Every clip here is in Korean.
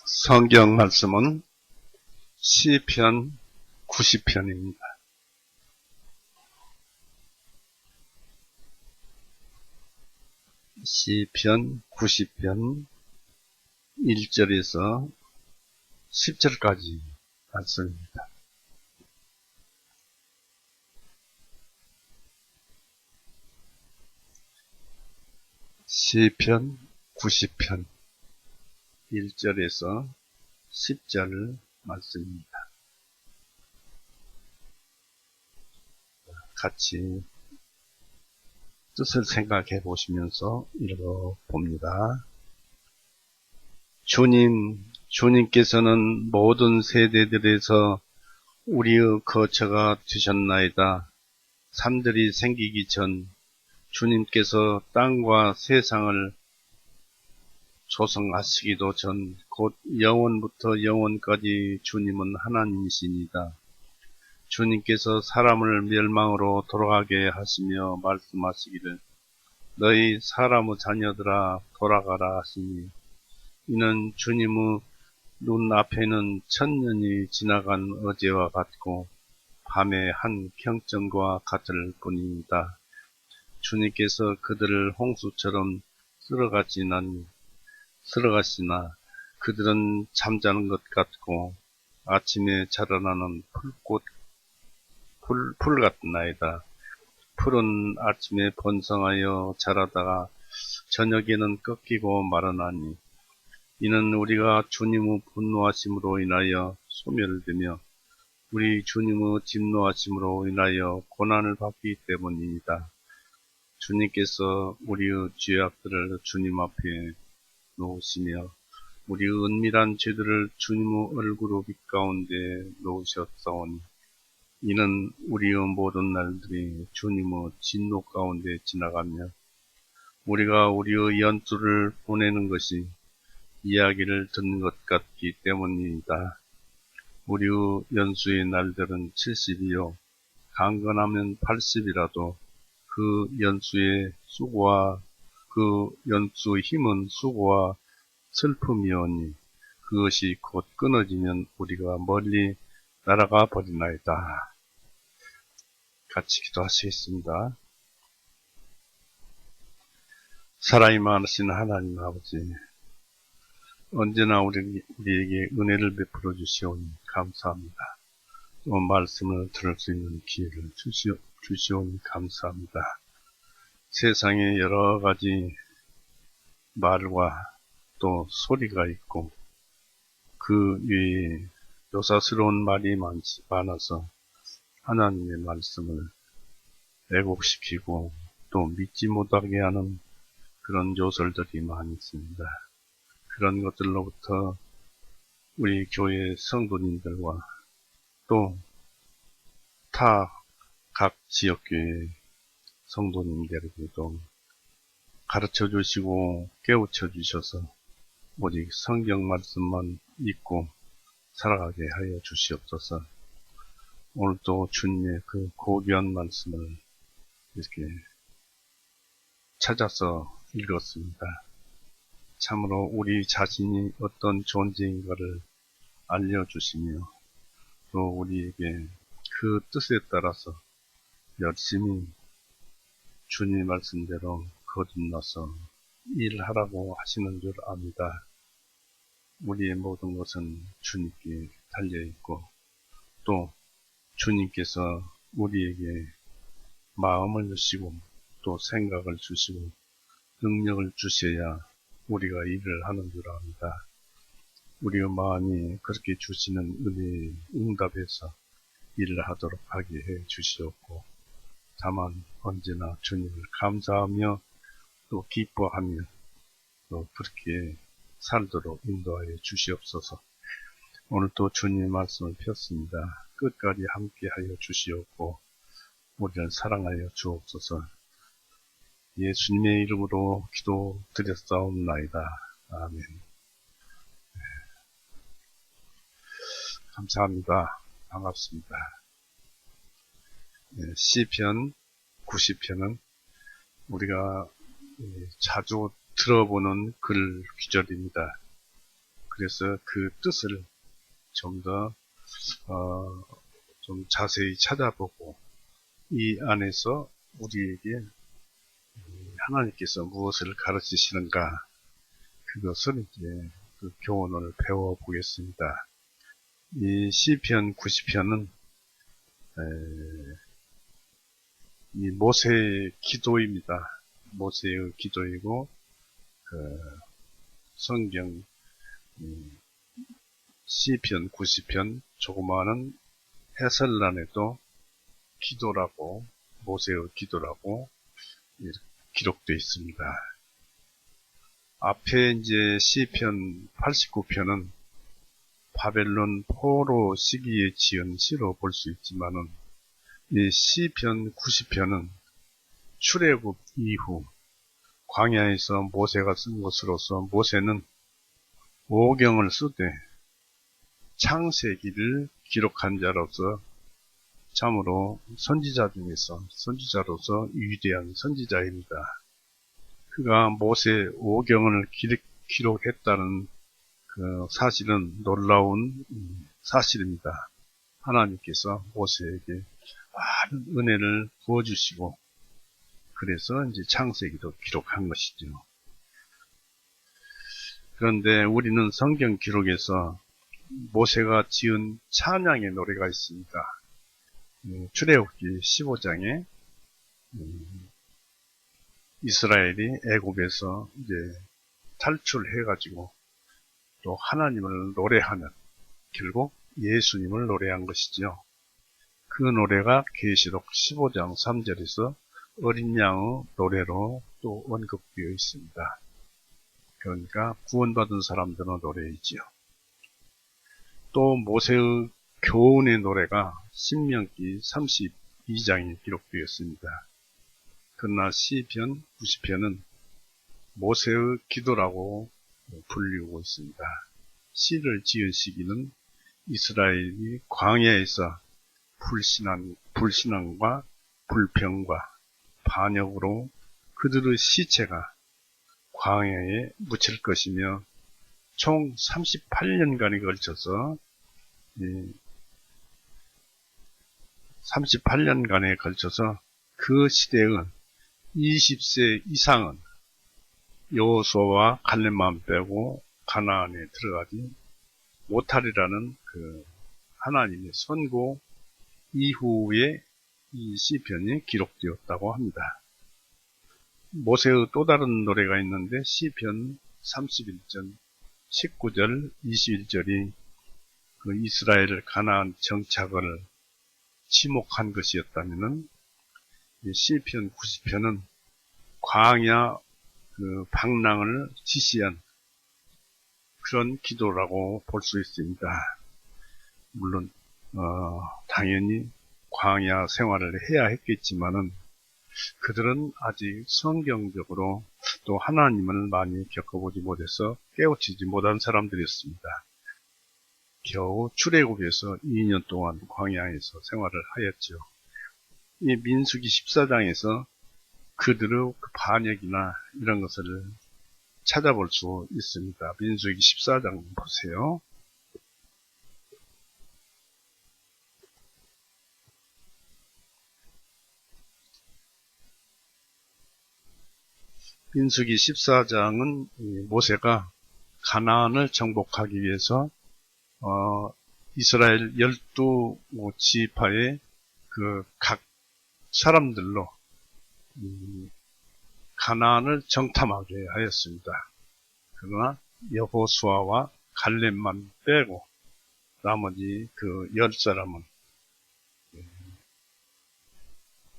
성경 말씀은 시편 90편입니다. 시편 90편 1절에서 10절까지 말씀입니다. 시편 90편 1절에서 10절 말씀입니다. 같이 뜻을 생각해 보시면서 읽어봅니다. 주님께서는 모든 세대들에서 우리의 거처가 되셨나이다. 산들이 생기기 전 주님께서 땅과 세상을 조성하시기도 전 곧 영원부터 영원까지 주님은 하나님이시니다. 주님께서 사람을 멸망으로 돌아가게 하시며 말씀하시기를 너희 사람의 자녀들아 돌아가라 하시니 이는 주님의 눈앞에는 천년이 지나간 어제와 같고 밤의 한 경전과 같을 뿐입니다. 주님께서 그들을 홍수처럼 쓸어가시나 그들은 잠자는 것 같고 아침에 자라나는 풀 같나이다. 풀은 아침에 번성하여 자라다가 저녁에는 꺾이고 마르나니 이는 우리가 주님의 분노하심으로 인하여 소멸되며 우리 주님의 진노하심으로 인하여 고난을 받기 때문입니다. 주님께서 우리의 죄악들을 주님 앞에 놓으시며 우리의 은밀한 죄들을 주님의 얼굴의 빛 가운데 놓으셨사오니 이는 우리의 모든 날들이 주님의 진노 가운데 지나가며 우리가 우리의 연수를 보내는 것이 이야기를 듣는 것 같기 때문입니다. 우리의 연수의 날들은 70이요 강건하면 80이라도 그 연수의 힘은 수고와 슬픔이오니 그것이 곧 끊어지면 우리가 멀리 날아가 버리나이다. 같이 기도하시겠습니다. 사랑이 많으신 하나님 아버지, 언제나 우리에게 은혜를 베풀어 주시오니 감사합니다. 또 말씀을 들을 수 있는 기회를 주시오니 감사합니다. 세상에 여러 가지 말과 또 소리가 있고 그 위에 요사스러운 말이 많아서 하나님의 말씀을 왜곡시키고 또 믿지 못하게 하는 그런 요설들이 많이 있습니다. 그런 것들로부터 우리 교회 성도님들과 또 타 각 지역교회 성도님들에게도 가르쳐 주시고 깨우쳐 주셔서 오직 성경 말씀만 믿고 살아가게 하여 주시옵소서. 오늘도 주님의 그 고귀한 말씀을 이렇게 찾아서 읽었습니다. 참으로 우리 자신이 어떤 존재인가를 알려주시며 또 우리에게 그 뜻에 따라서 열심히 주님 말씀대로 거듭나서 일하라고 하시는 줄 압니다. 우리의 모든 것은 주님께 달려있고 또 주님께서 우리에게 마음을 주시고 또 생각을 주시고 능력을 주셔야 우리가 일을 하는 줄 압니다. 우리의 마음이 그렇게 주시는 은혜에 응답해서 일을 하도록 하게 해 주시옵고 다만 언제나 주님을 감사하며 또 기뻐하며 또 그렇게 살도록 인도하여 주시옵소서. 오늘도 주님의 말씀을 폈습니다. 끝까지 함께하여 주시옵고 우리를 사랑하여 주옵소서. 예수님의 이름으로 기도드렸사옵나이다. 아멘. 감사합니다. 반갑습니다. 시편 90편은 우리가 자주 들어보는 글 귀절입니다. 그래서 그 뜻을 좀 더, 좀 자세히 찾아보고, 이 안에서 우리에게 하나님께서 무엇을 가르치시는가, 그것을 이제 그 교훈을 배워보겠습니다. 이 시편 90편은 이 모세의 기도입니다. 모세의 기도이고 그 성경 시편 90편 조그마한 해설란에도 기도라고 모세의 기도라고 기록되어 있습니다. 앞에 이제 시편 89편은 바벨론 포로 시기에 지은 시로 볼 수 있지만은 이 시편 90편은 출애굽 이후 광야에서 모세가 쓴 것으로서 모세는 오경을 쓰되 창세기를 기록한 자로서 참으로 선지자 중에서 선지자로서 위대한 선지자입니다. 그가 모세 오경을 기록했다는 그 사실은 놀라운 사실입니다. 하나님께서 모세에게 많은 은혜를 부어주시고 그래서 이제 창세기도 기록한 것이죠. 그런데 우리는 성경 기록에서 모세가 지은 찬양의 노래가 있습니다. 출애굽기 15장에 이스라엘이 애굽에서 이제 탈출해가지고 또 하나님을 노래하는 결국 예수님을 노래한 것이죠. 그 노래가 계시록 15장 3절에서 어린 양의 노래로 또 언급되어 있습니다. 그러니까 구원받은 사람들의 노래이지요. 또 모세의 교훈의 노래가 신명기 32장에 기록되었습니다. 그러나 시편 90편은 모세의 기도라고 불리우고 있습니다. 시를 지은 시기는 이스라엘이 광야에서 불신앙과 불평과 반역으로 그들의 시체가 광야에 묻힐 것이며 총 38년간에 걸쳐서 38년간에 걸쳐서 그 시대의 20세 이상은 여호수아와 갈렙만 빼고 가나안에 들어가지 못하리라는 그 하나님의 선고 이후에 이 시편이 기록되었다고 합니다. 모세의 또 다른 노래가 있는데 시편 31전 19절 21절이 그 이스라엘 가나안 정착을 지목한 것이었다면은 시편 90편은 광야 그 방랑을 지시한 그런 기도라고 볼 수 있습니다. 물론 당연히 광야 생활을 해야 했겠지만은 그들은 아직 성경적으로 또 하나님을 많이 겪어보지 못해서 깨우치지 못한 사람들이었습니다. 겨우 출애굽에서 2년 동안 광야에서 생활을 하였죠. 이 민수기 14장에서 그들의 그 반역이나 이런 것을 찾아볼 수 있습니다. 민수기 14장 보세요. 민수기 14장은 모세가 가나안을 정복하기 위해서 이스라엘 12지파의 그 각 사람들로 가나안을 정탐하게 하였습니다. 그러나 여호수아와 갈렙만 빼고 나머지 그 10사람은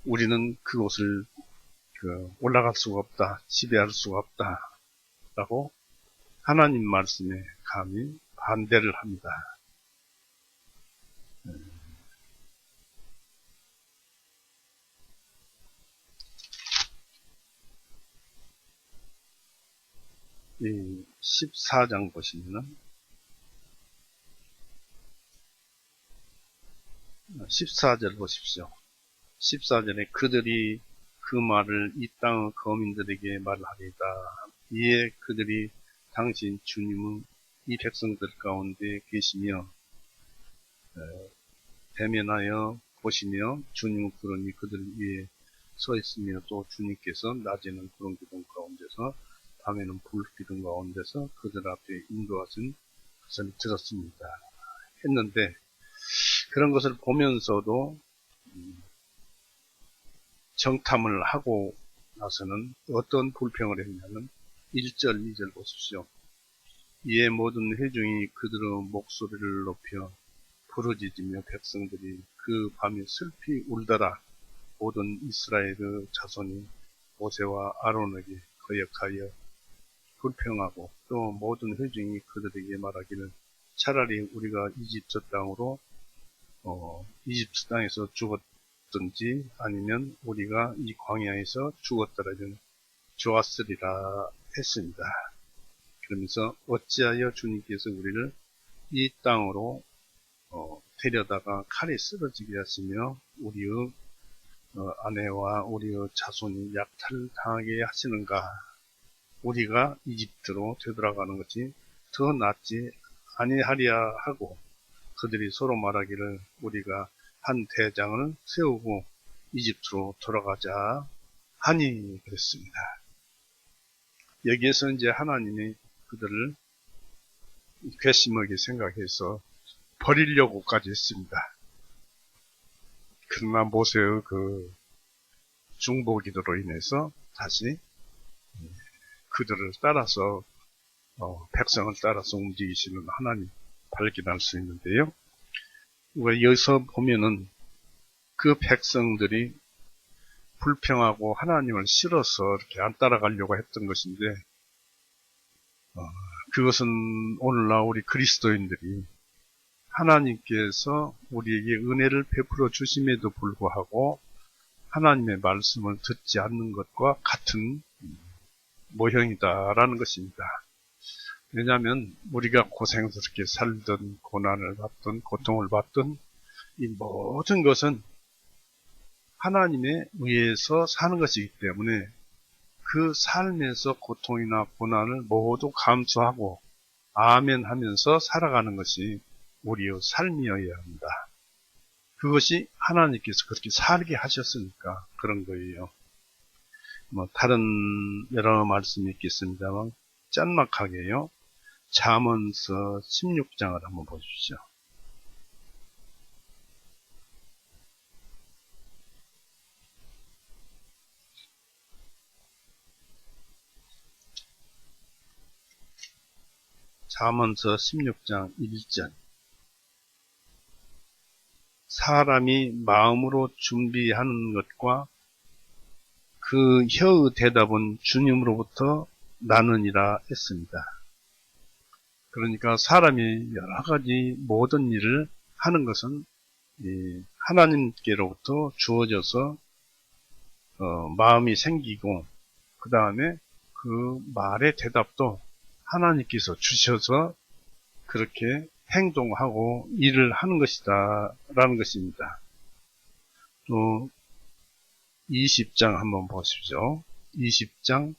우리는 그곳을 올라갈 수가 없다, 지배할 수가 없다 라고 하나님 말씀에 감히 반대를 합니다. 이 14장 보시면은 14절 보십시오. 14절에 그들이 그 말을 이 땅의 거민들에게 말하리다. 이에 그들이 당신 주님은 이 백성들 가운데 계시며 대면하여 보시며 주님은 부르니 그들 위에 서 있으며 또 주님께서 낮에는 구름 기둥 가운데서 밤에는 불 기둥 가운데서 그들 앞에 인도하신 것을 들었습니다. 했는데 그런 것을 보면서도 정탐을 하고 나서는 어떤 불평을 했냐면 1절, 2절 보십시오. 이에 모든 회중이 그들의 목소리를 높여 부르짖으며 백성들이 그 밤에 슬피 울더라. 모든 이스라엘의 자손이 모세와 아론에게 거역하여 불평하고 또 모든 회중이 그들에게 말하기를 차라리 우리가 이집트 땅으로 이집트 땅에서 죽었든지 아니면 우리가 이 광야에서 죽었더라면 좋았으리라 했습니다. 그러면서 어찌하여 주님께서 우리를 이 땅으로 데려다가 칼에 쓰러지게 하시며 우리의 아내와 우리의 자손이 약탈당하게 하시는가. 우리가 이집트로 되돌아가는 것이 더 낫지 아니하리야 하고 그들이 서로 말하기를 우리가 한 대장을 세우고 이집트로 돌아가자 하니 그랬습니다. 여기에서 이제 하나님이 그들을 괘씸하게 생각해서 버리려고까지 했습니다. 그러나 모세의 그 중보 기도로 인해서 다시 그들을 따라서 백성을 따라서 움직이시는 하나님 발견할 수 있는데요. 여기서 보면은 그 백성들이 불평하고 하나님을 싫어서 이렇게 안 따라가려고 했던 것인데 그것은 오늘날 우리 그리스도인들이 하나님께서 우리에게 은혜를 베풀어 주심에도 불구하고 하나님의 말씀을 듣지 않는 것과 같은 모형이다라는 것입니다. 왜냐하면 우리가 고생스럽게 살던 고난을 받던 고통을 받던 이 모든 것은 하나님에 의해서 사는 것이기 때문에 그 삶에서 고통이나 고난을 모두 감수하고 아멘 하면서 살아가는 것이 우리의 삶이어야 합니다. 그것이 하나님께서 그렇게 살게 하셨으니까 그런 거예요. 다른 여러 말씀이 있겠습니다만 짠막하게요. 잠언서 16장을 한번 보십시오. 잠언서 16장 1절 사람이 마음으로 준비하는 것과 그 혀의 대답은 주님으로부터 나느니라 했습니다. 그러니까 사람이 여러 가지 모든 일을 하는 것은 하나님께로부터 주어져서 마음이 생기고 그 다음에 그 말의 대답도 하나님께서 주셔서 그렇게 행동하고 일을 하는 것이다 라는 것입니다. 또 20장 한번 보십시오. 20장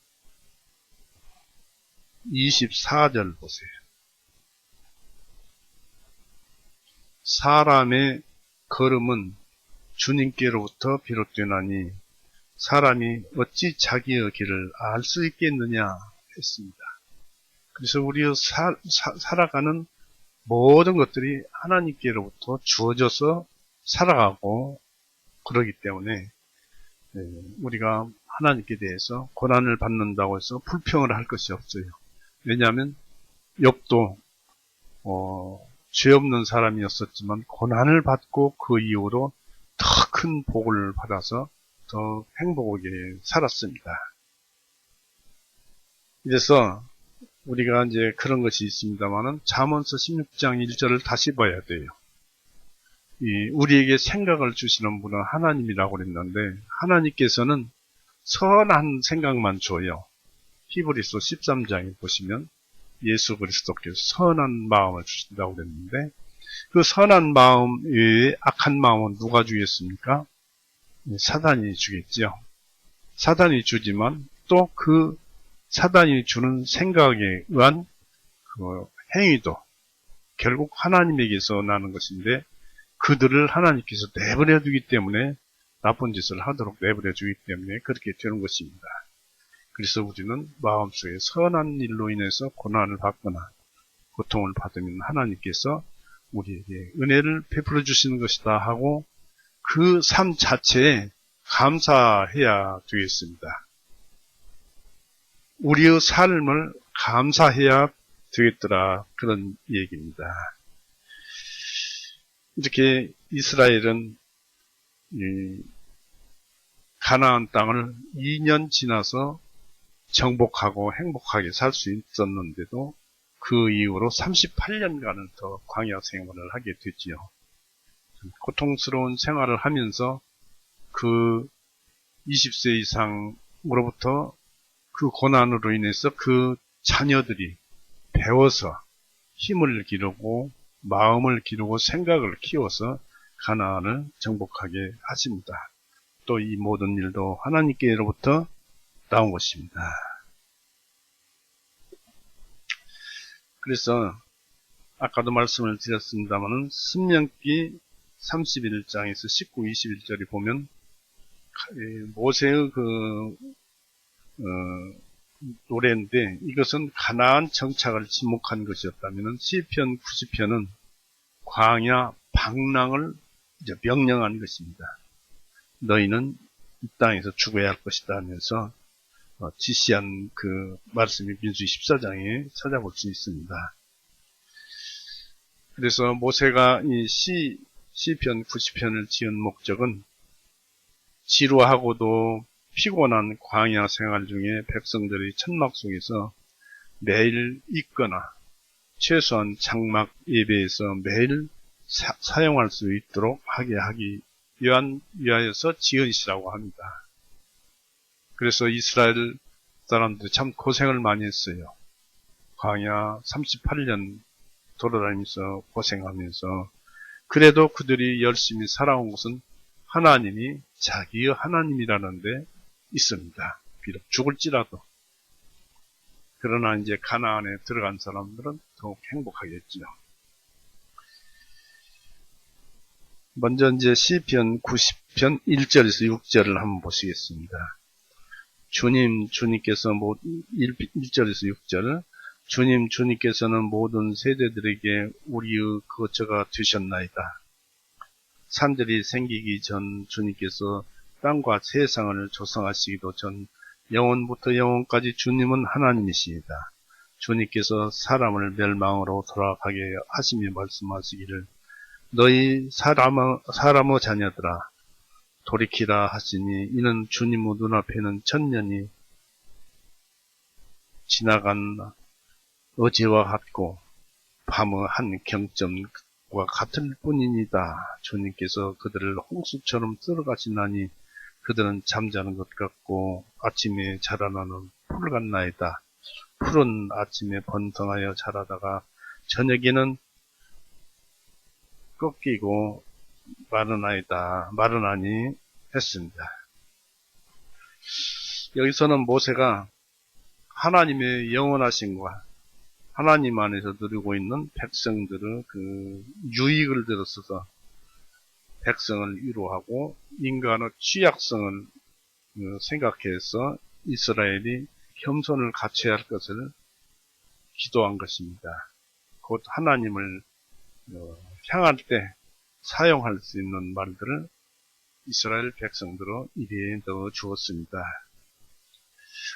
24절 보세요. 사람의 걸음은 주님께로부터 비롯되나니 사람이 어찌 자기의 길을 알 수 있겠느냐 했습니다. 그래서 우리의 살아가는 모든 것들이 하나님께로부터 주어져서 살아가고 그러기 때문에 우리가 하나님께 대해서 고난을 받는다고 해서 불평을 할 것이 없어요. 왜냐하면 욥도 죄 없는 사람이었었지만 고난을 받고 그 이후로 더 큰 복을 받아서 더 행복하게 살았습니다. 그래서 우리가 이제 그런 것이 있습니다만은 잠언서 16장 1절을 다시 봐야 돼요. 우리에게 생각을 주시는 분은 하나님이라고 그랬는데 하나님께서는 선한 생각만 줘요. 히브리서 13장에 보시면 예수 그리스도께서 선한 마음을 주신다고 그랬는데 그 선한 마음 외에 악한 마음은 누가 주겠습니까? 사단이 주겠죠. 사단이 주지만 또 그 사단이 주는 생각에 의한 그 행위도 결국 하나님에게서 나는 것인데 그들을 하나님께서 내버려 두기 때문에 나쁜 짓을 하도록 내버려 주기 때문에 그렇게 되는 것입니다. 그래서 우리는 마음속에 선한 일로 인해서 고난을 받거나 고통을 받으면 하나님께서 우리에게 은혜를 베풀어 주시는 것이다 하고 그 삶 자체에 감사해야 되겠습니다. 우리의 삶을 감사해야 되겠더라 그런 얘기입니다. 이렇게 이스라엘은 가나안 땅을 2년 지나서 정복하고 행복하게 살 수 있었는데도 그 이후로 38년간을 더 광야 생활을 하게 됐지요. 고통스러운 생활을 하면서 그 20세 이상으로부터 그 고난으로 인해서 그 자녀들이 배워서 힘을 기르고 마음을 기르고 생각을 키워서 가나안을 정복하게 하십니다. 또 이 모든 일도 하나님께로부터 나온 것입니다. 그래서 아까도 말씀을 드렸습니다마는 신명기 31장에서 19, 21절에 보면 모세의 노래인데 이것은 가나안 정착을 지목한 것이었다면 시편 90편은 광야 방랑을 이제 명령한 것입니다. 너희는 이 땅에서 죽어야 할 것이다 하면서 지시한 그 말씀이 민수기 14장에 찾아볼 수 있습니다. 그래서 모세가 이 시편 90편을 지은 목적은 지루하고도 피곤한 광야 생활 중에 백성들이 천막 속에서 매일 있거나 최소한 장막 예배에서 매일 사용할 수 있도록 하게 하기 위하여서 지은 시라고 합니다. 그래서 이스라엘 사람들이 참 고생을 많이 했어요. 광야 38년 돌아다니면서 고생하면서 그래도 그들이 열심히 살아온 것은 하나님이 자기의 하나님이라는 데 있습니다. 비록 죽을지라도. 그러나 이제 가나안에 들어간 사람들은 더욱 행복하겠죠. 먼저 이제 시편 90편 1절에서 6절을 한번 보시겠습니다. 주님께서 1절에서 6절 주님께서는 모든 세대들에게 우리의 거처가 되셨나이다. 산들이 생기기 전 주님께서 땅과 세상을 조성하시기도 전 영원부터 영원까지 주님은 하나님이시이다. 주님께서 사람을 멸망으로 돌아가게 하시며 말씀하시기를 너희 사람의 자녀들아 돌이키라 하시니 이는 주님의 눈앞에는 천년이 지나간 어제와 같고 밤의 한 경점과 같을 뿐이니다. 주님께서 그들을 홍수처럼 쓸어가시나니 그들은 잠자는 것 같고 아침에 자라나는 풀 같나이다. 풀은 아침에 번성하여 자라다가 저녁에는 꺾이고 마르나니 했습니다. 여기서는 모세가 하나님의 영원하심과 하나님 안에서 누리고 있는 백성들의 그 유익을 들어서서 백성을 위로하고 인간의 취약성을 생각해서 이스라엘이 겸손을 갖춰야 할 것을 기도한 것입니다. 곧 하나님을 향할 때 사용할 수 있는 말들을 이스라엘 백성들로 입에 넣어 주었습니다.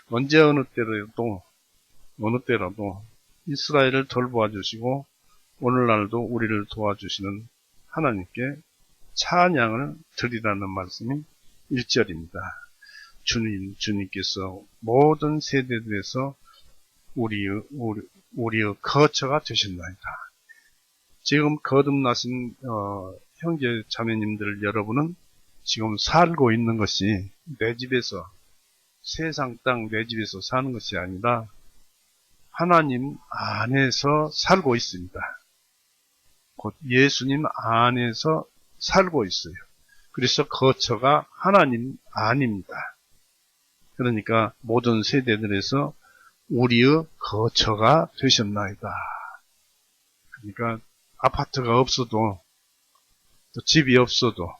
언제 어느 때라도 이스라엘을 돌보아 주시고 오늘날도 우리를 도와주시는 하나님께 찬양을 드리라는 말씀이 1절입니다. 주님께서 모든 세대들에서 우리의 거처가 되셨나이다. 지금 거듭나신 형제 자매님들 여러분은 지금 살고 있는 것이 내 집에서 세상 땅 내 집에서 사는 것이 아니라 하나님 안에서 살고 있습니다. 곧 예수님 안에서 살고 있어요. 그래서 거처가 하나님 안입니다. 그러니까 모든 세대들에서 우리의 거처가 되셨나이다. 그러니까 아파트가 없어도 또 집이 없어도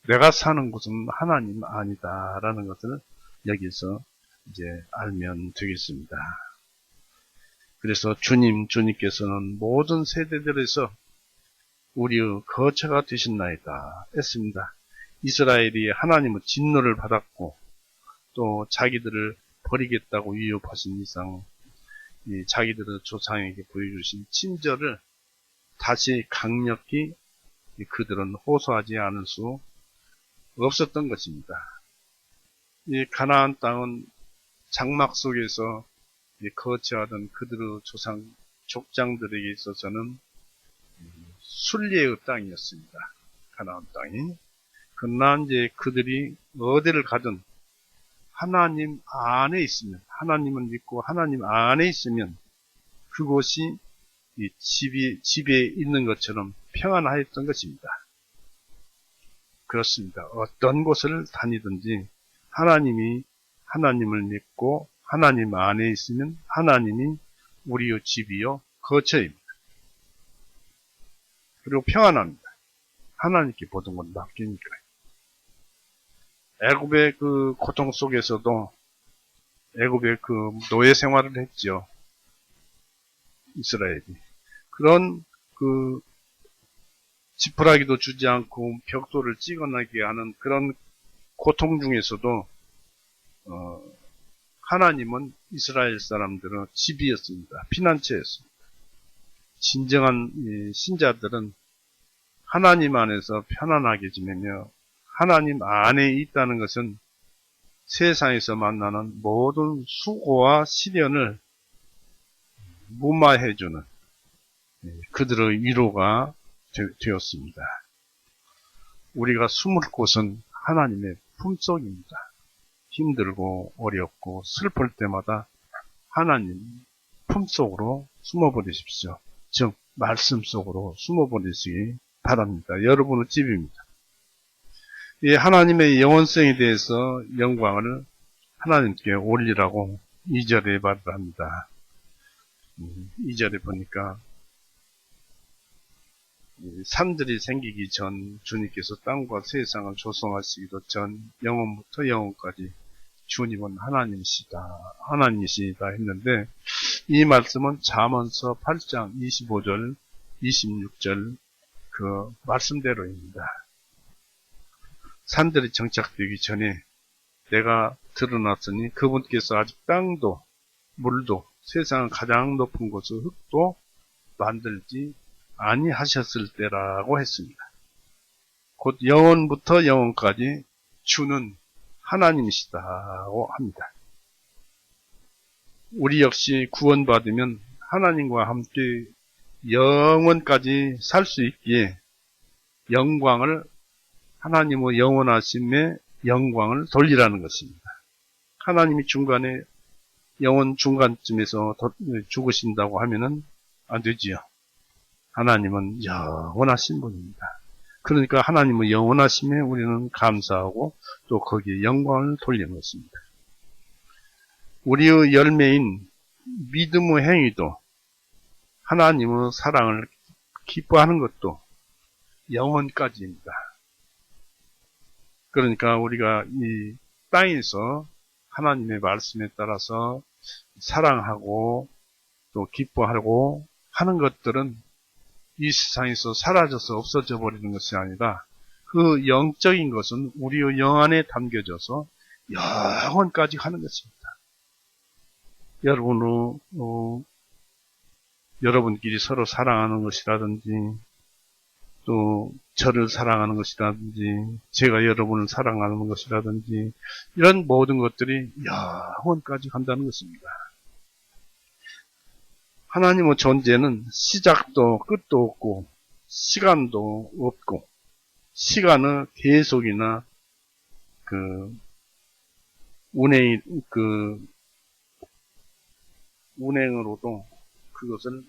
내가 사는 곳은 하나님 아니다라는 것을 여기서 이제 알면 되겠습니다. 그래서 주님께서는 모든 세대들에서 우리의 거처가 되셨나이다 했습니다. 이스라엘이 하나님의 진노를 받았고 또 자기들을 버리겠다고 위협하신 이상 자기들의 조상에게 보여주신 친절을 다시 강력히 그들은 호소하지 않을 수 없었던 것입니다. 이 가나안 땅은 장막 속에서 거처하던 그들의 조상 족장들에게 있어서는 순례의 땅이었습니다. 가나안 땅이. 그러나 이제 그들이 어디를 가든 하나님 안에 있으면, 하나님을 믿고 하나님 안에 있으면 그곳이 이 집에 있는 것처럼 평안하였던 것입니다. 그렇습니다. 어떤 곳을 다니든지 하나님을 믿고 하나님 안에 있으면 하나님이 우리의 집이요 거처입니다. 그리고 평안합니다. 하나님께 모든 건 맡기니까요. 애굽의 그 고통 속에서도 애굽의 그 노예 생활을 했죠. 이스라엘이. 그런 그 지푸라기도 주지 않고 벽돌을 찍어내게 하는 그런 고통 중에서도 하나님은 이스라엘 사람들은 집이었습니다. 피난처였습니다. 진정한 신자들은 하나님 안에서 편안하게 지내며 하나님 안에 있다는 것은 세상에서 만나는 모든 수고와 시련을 무마해주는 그들의 위로가 되었습니다. 우리가 숨을 곳은 하나님의 품속입니다. 힘들고 어렵고 슬플 때마다 하나님 품속으로 숨어버리십시오. 즉 말씀 속으로 숨어버리시기 바랍니다. 여러분의 집입니다. 이 하나님의 영원성에 대해서 영광을 하나님께 올리라고 2절에 말을 합니다. 2절에 보니까 산들이 생기기 전 주님께서 땅과 세상을 조성하시기도 전 영원부터 영원까지 주님은 하나님이시다 했는데 이 말씀은 잠언서 8장 25절 26절 그 말씀대로입니다. 산들이 정착되기 전에 내가 드러났으니 그분께서 아직 땅도 물도 세상 가장 높은 곳의 흙도 만들지 아니하셨을 때라고 했습니다. 곧 영원부터 영원까지 주는 하나님이시다고 합니다. 우리 역시 구원받으면 하나님과 함께 영원까지 살 수 있기에 하나님의 영원하심의 영광을 돌리라는 것입니다. 하나님이 영원 중간쯤에서 죽으신다고 하면은 안 되지요. 하나님은 영원하신 분입니다. 그러니까 하나님의 영원하심에 우리는 감사하고 또 거기에 영광을 돌리는 것입니다. 우리의 열매인 믿음의 행위도 하나님의 사랑을 기뻐하는 것도 영원까지입니다. 그러니까 우리가 이 땅에서 하나님의 말씀에 따라서 사랑하고 또 기뻐하고 하는 것들은 이 세상에서 사라져서 없어져 버리는 것이 아니라 그 영적인 것은 우리의 영 안에 담겨져서 영원까지 하는 것입니다. 여러분끼리 서로 사랑하는 것이라든지 또 저를 사랑하는 것이라든지 제가 여러분을 사랑하는 것이라든지 이런 모든 것들이 영원까지 간다는 것입니다. 하나님의 존재는 시작도 끝도 없고 시간도 없고 시간의 계속이나 운행으로도 그것을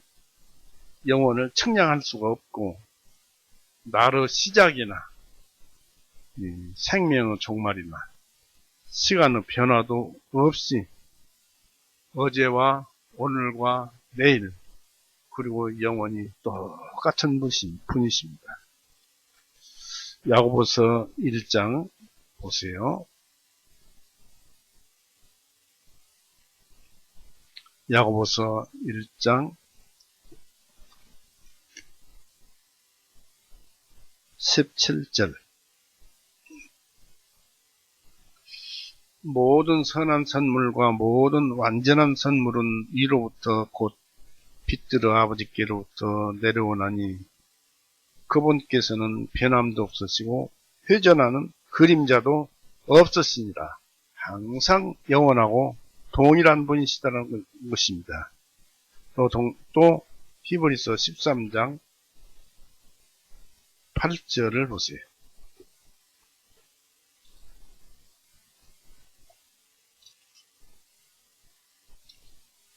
영혼을 측량할 수가 없고 나의 시작이나 생명의 종말이나 시간의 변화도 없이 어제와 오늘과 내일 그리고 영원히 똑같은 분이십니다. 야고보서 1장 보세요. 야고보서 1장 17절. 모든 선한 선물과 모든 완전한 선물은 이로부터 곧 빛들어 아버지께로부터 내려오나니 그분께서는 변함도 없으시고 회전하는 그림자도 없으시니라. 항상 영원하고 동일한 분이시다는 것입니다. 또 히브리서 13장 8절을 보세요.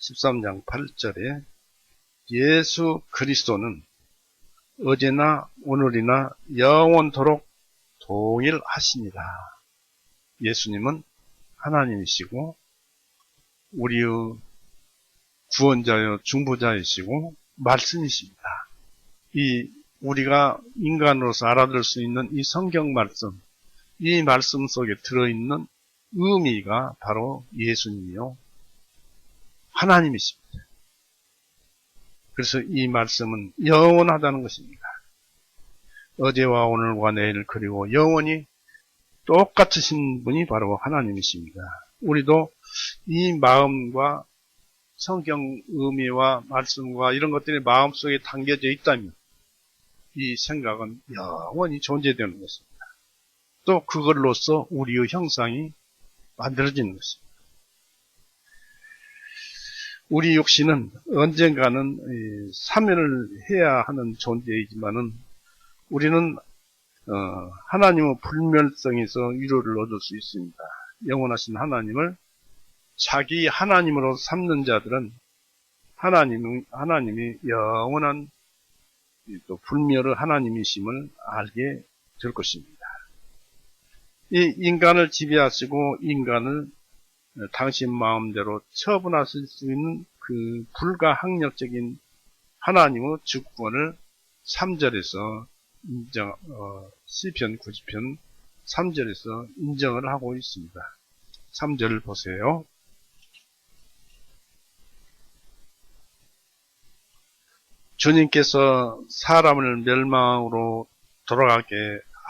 13장 8절에 예수 그리스도는 어제나 오늘이나 영원토록 동일하시니라. 예수님은 하나님이시고 우리의 구원자여 중보자이시고 말씀이십니다. 이 우리가 인간으로서 알아들 수 있는 이 성경 말씀, 이 말씀 속에 들어있는 의미가 바로 예수님이요 하나님이십니다. 그래서 이 말씀은 영원하다는 것입니다. 어제와 오늘과 내일 그리고 영원히 똑같으신 분이 바로 하나님이십니다. 우리도 이 마음과 성경 의미와 말씀과 이런 것들이 마음속에 담겨져 있다면 이 생각은 영원히 존재되는 것입니다. 또 그걸로써 우리의 형상이 만들어지는 것입니다. 우리 육신은 언젠가는 사면을 해야 하는 존재이지만은 우리는 하나님의 불멸성에서 위로를 얻을 수 있습니다. 영원하신 하나님을 자기 하나님으로 삼는 자들은 하나님이 영원한 또 불멸의 하나님이심을 알게 될 것입니다. 이 인간을 지배하시고 인간을 당신 마음대로 처분하실 수 있는 그 불가항력적인 하나님의 주권을 3절에서 시편 90편 3절에서 인정을 하고 있습니다. 3절을 보세요. 주님께서 사람을 멸망으로 돌아가게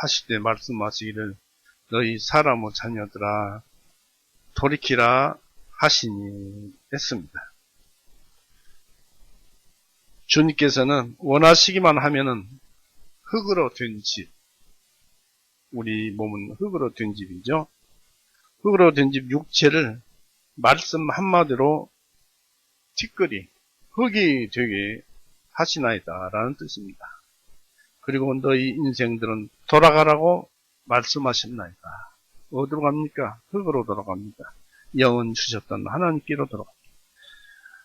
하실 때 말씀하시기를 너희 사람의 자녀들아 돌이키라 하시니 했습니다. 주님께서는 원하시기만 하면은 흙으로 된 집, 우리 몸은 흙으로 된 집이죠. 흙으로 된 집 육체를 말씀 한마디로 티끌이 흙이 되게 하시나이다 라는 뜻입니다. 그리고 너희 인생들은 돌아가라고 말씀하셨나이다. 어디로 갑니까? 흙으로 돌아갑니다. 영은 주셨던 하나님께로 돌아갑니다.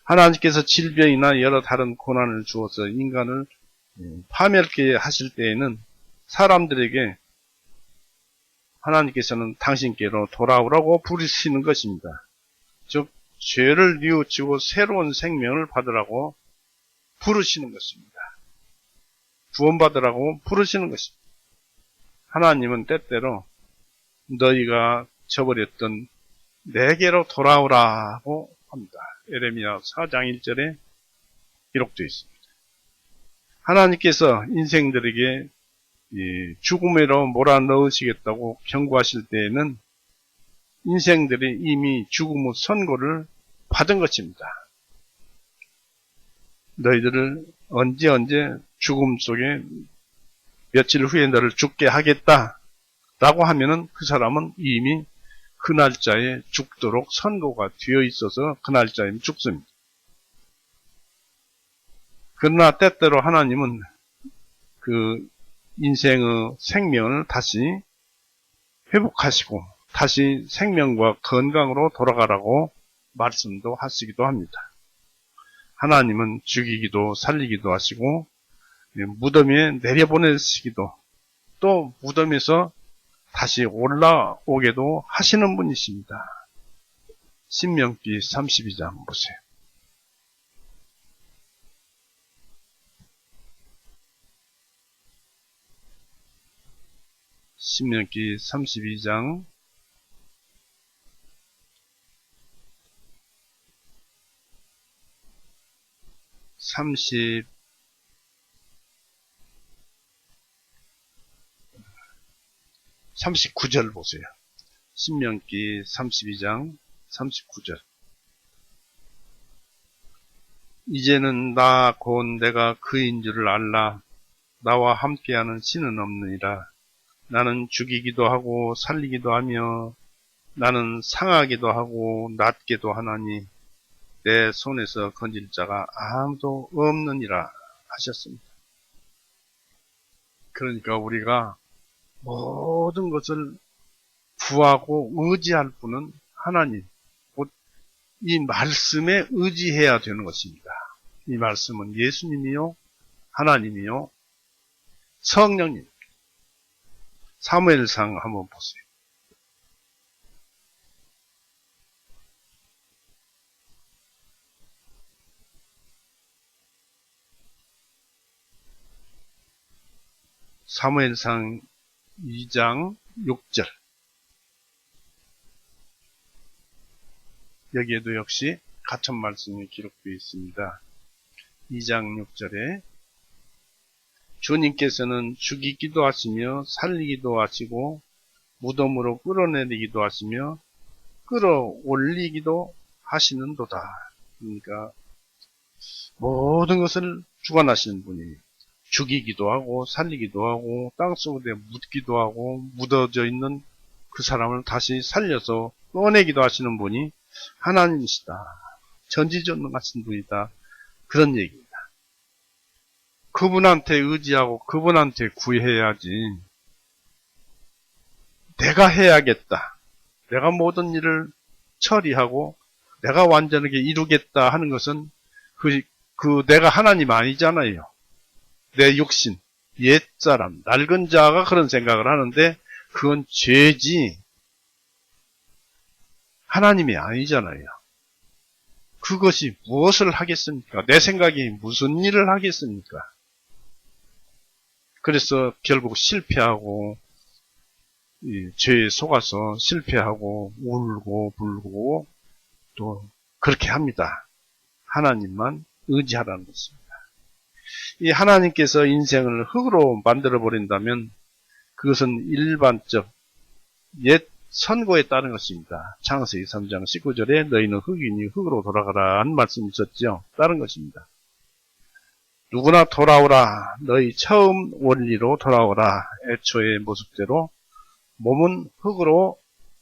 하나님께서 질병이나 여러 다른 고난을 주어서 인간을 파멸케 하실 때에는 사람들에게 하나님께서는 당신께로 돌아오라고 부르시는 것입니다. 즉 죄를 뉘우치고 새로운 생명을 받으라고 부르시는 것입니다. 구원받으라고 부르시는 것입니다. 하나님은 때때로 너희가 저버렸던 내게로 돌아오라고 합니다. 에레미야 4장 1절에 기록되어 있습니다. 하나님께서 인생들에게 죽음으로 몰아넣으시겠다고 경고하실 때에는 인생들이 이미 죽음의 선고를 받은 것입니다. 너희들을 언제 죽음 속에 며칠 후에 너를 죽게 하겠다 라고 하면은 그 사람은 이미 그 날짜에 죽도록 선고가 되어 있어서 그 날짜에 죽습니다. 그러나 때때로 하나님은 그 인생의 생명을 다시 회복하시고 다시 생명과 건강으로 돌아가라고 말씀도 하시기도 합니다. 하나님은 죽이기도 살리기도 하시고 무덤에 내려보내시기도 또 무덤에서 다시 올라오게도 하시는 분이십니다. 신명기 32장 보세요. 신명기 32장 39절 보세요. 신명기 32장 39절. 이제는 나 곧 내가 그인 줄을 알라. 나와 함께하는 신은 없느니라. 나는 죽이기도 하고 살리기도 하며 나는 상하기도 하고 낫기도 하나니 내 손에서 건질 자가 아무도 없느니라 하셨습니다. 그러니까 우리가 모든 것을 구하고 의지할 분은 하나님, 곧 이 말씀에 의지해야 되는 것입니다. 이 말씀은 예수님이요, 하나님이요, 성령님. 사무엘상 한번 보세요. 사무엘상 2장 6절. 여기에도 역시 같은 말씀이 기록되어 있습니다. 2장 6절에 주님께서는 죽이기도 하시며 살리기도 하시고 무덤으로 끌어내리기도 하시며 끌어올리기도 하시는도다. 그러니까 모든 것을 주관하시는 분이 죽이기도 하고 살리기도 하고 땅속에 묻기도 하고 묻어져 있는 그 사람을 다시 살려서 꺼내기도 하시는 분이 하나님이시다. 전지전능하신 분이다. 그런 얘기입니다. 그분한테 의지하고 그분한테 구해야지. 내가 해야겠다. 내가 모든 일을 처리하고 내가 완전하게 이루겠다 하는 것은 그 내가 하나님 아니잖아요. 내 육신, 옛사람, 낡은 자가 그런 생각을 하는데 그건 죄지 하나님이 아니잖아요. 그것이 무엇을 하겠습니까? 내 생각이 무슨 일을 하겠습니까? 그래서 결국 실패하고 죄에 속아서 실패하고 울고 불고 또 그렇게 합니다. 하나님만 의지하라는 것입니다. 이 하나님께서 인생을 흙으로 만들어 버린다면 그것은 일반적 옛 선고에 따른 것입니다. 창세기 3장 19절에 너희는 흙이니 흙으로 돌아가라 한 말씀이 있었죠. 다른 것입니다. 누구나 돌아오라. 너희 처음 원리로 돌아오라. 애초의 모습대로 몸은 흙으로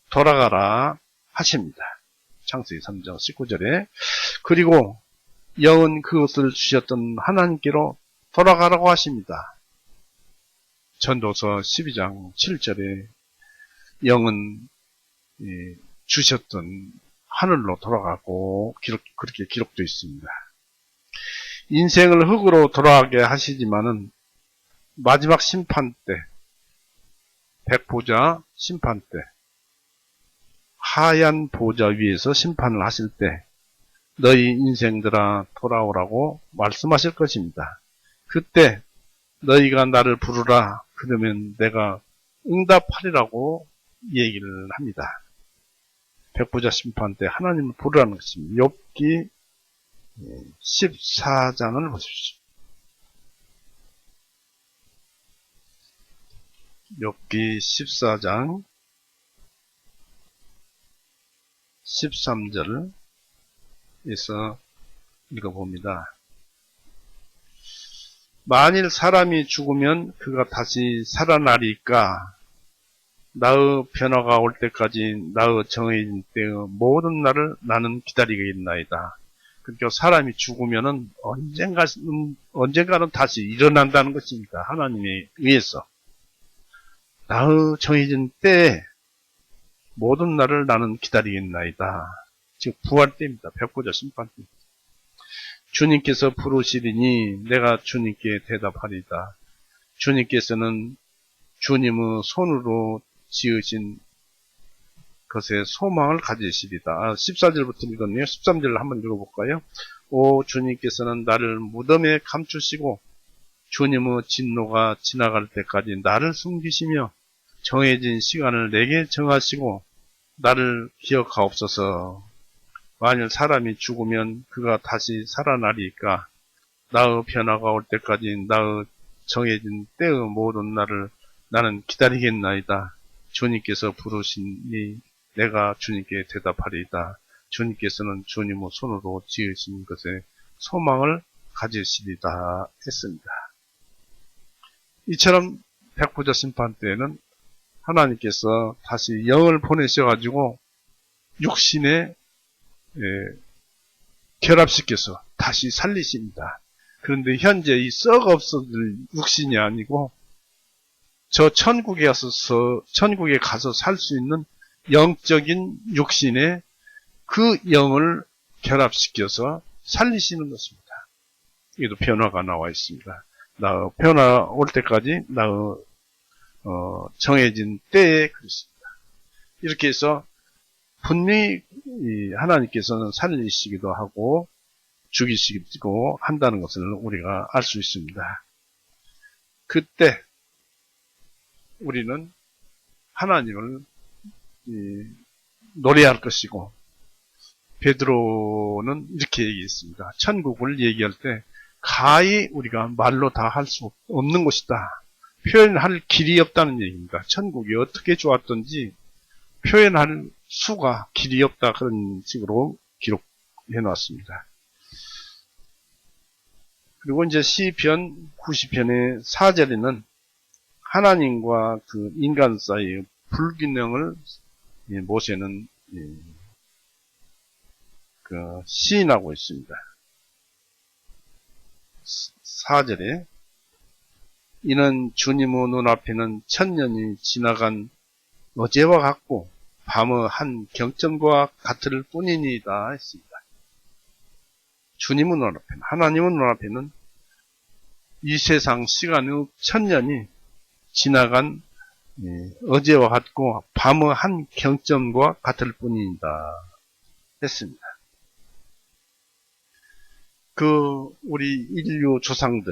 돌아가라 하십니다. 창세기 3장 19절에 그리고 영은 그것을 주셨던 하나님께로 돌아가라고 하십니다. 전도서 12장 7절에 영은 주셨던 하늘로 돌아가고 그렇게 기록되어 있습니다. 인생을 흙으로 돌아가게 하시지만은 마지막 심판 때, 백보자 심판 때, 하얀 보좌 위에서 심판을 하실 때 너희 인생들아 돌아오라고 말씀하실 것입니다. 그때 너희가 나를 부르라. 그러면 내가 응답하리라고 얘기를 합니다. 백보자 심판 때 하나님을 부르라는 것입니다. 욥기 14장을 보십시오. 욥기 14장 13절에서 읽어봅니다. 만일 사람이 죽으면 그가 다시 살아나리까? 나의 변화가 올 때까지 나의 정해진 때의 모든 날을 나는 기다리겠나이다. 그러니까 사람이 죽으면은 언젠가는 다시 일어난다는 것입니다. 하나님에 의해서. 나의 정해진 때에 모든 날을 나는 기다리겠나이다. 즉 부활 때입니다. 백보자 심판 때. 주님께서 부르시리니 내가 주님께 대답하리다. 주님께서는 주님의 손으로 지으신 것에 소망을 가지시리다. 14절부터 읽었네요. 13절을 한번 읽어볼까요? 오 주님께서는 나를 무덤에 감추시고 주님의 진노가 지나갈 때까지 나를 숨기시며 정해진 시간을 내게 정하시고 나를 기억하옵소서. 만일 사람이 죽으면 그가 다시 살아나리까 나의 변화가 올 때까지 나의 정해진 때의 모든 날을 나는 기다리겠나이다. 주님께서 부르시니 내가 주님께 대답하리이다. 주님께서는 주님의 손으로 지으신 것에 소망을 가지시리다 했습니다. 이처럼 백부자 심판 때에는 하나님께서 다시 영을 보내셔가지고 육신에 결합시켜서 다시 살리십니다. 그런데 현재 이 썩 없어질 육신이 아니고 저 천국에 가서 살 수 있는 영적인 육신에 그 영을 결합시켜서 살리시는 것입니다. 여기도 변화가 나와 있습니다. 변화 올 때까지 정해진 때에 그렇습니다. 이렇게 해서 분명히 하나님께서는 살리시기도 하고 죽이시기도 한다는 것을 우리가 알 수 있습니다. 그때 우리는 하나님을 노래할 것이고, 베드로는 이렇게 얘기했습니다. 천국을 얘기할 때 가히 우리가 말로 다 할 수 없는 것이다. 표현할 길이 없다는 얘기입니다. 천국이 어떻게 좋았던지 표현할 수가 길이 없다, 그런 식으로 기록해 놨습니다. 그리고 이제 시편 90편의 4절에는 하나님과 그 인간 사이의 불균형을 모세는 시인하고 있습니다. 4절에 이는 주님의 눈앞에는 천년이 지나간 어제와 같고 밤의 한 경점과 같을 뿐이니이다 했습니다. 주님의 눈앞에는, 하나님의 눈앞에는 이 세상 시간의 천년이 지나간 어제와 같고 밤의 한 경점과 같을 뿐이다 했습니다. 우리 인류 조상들,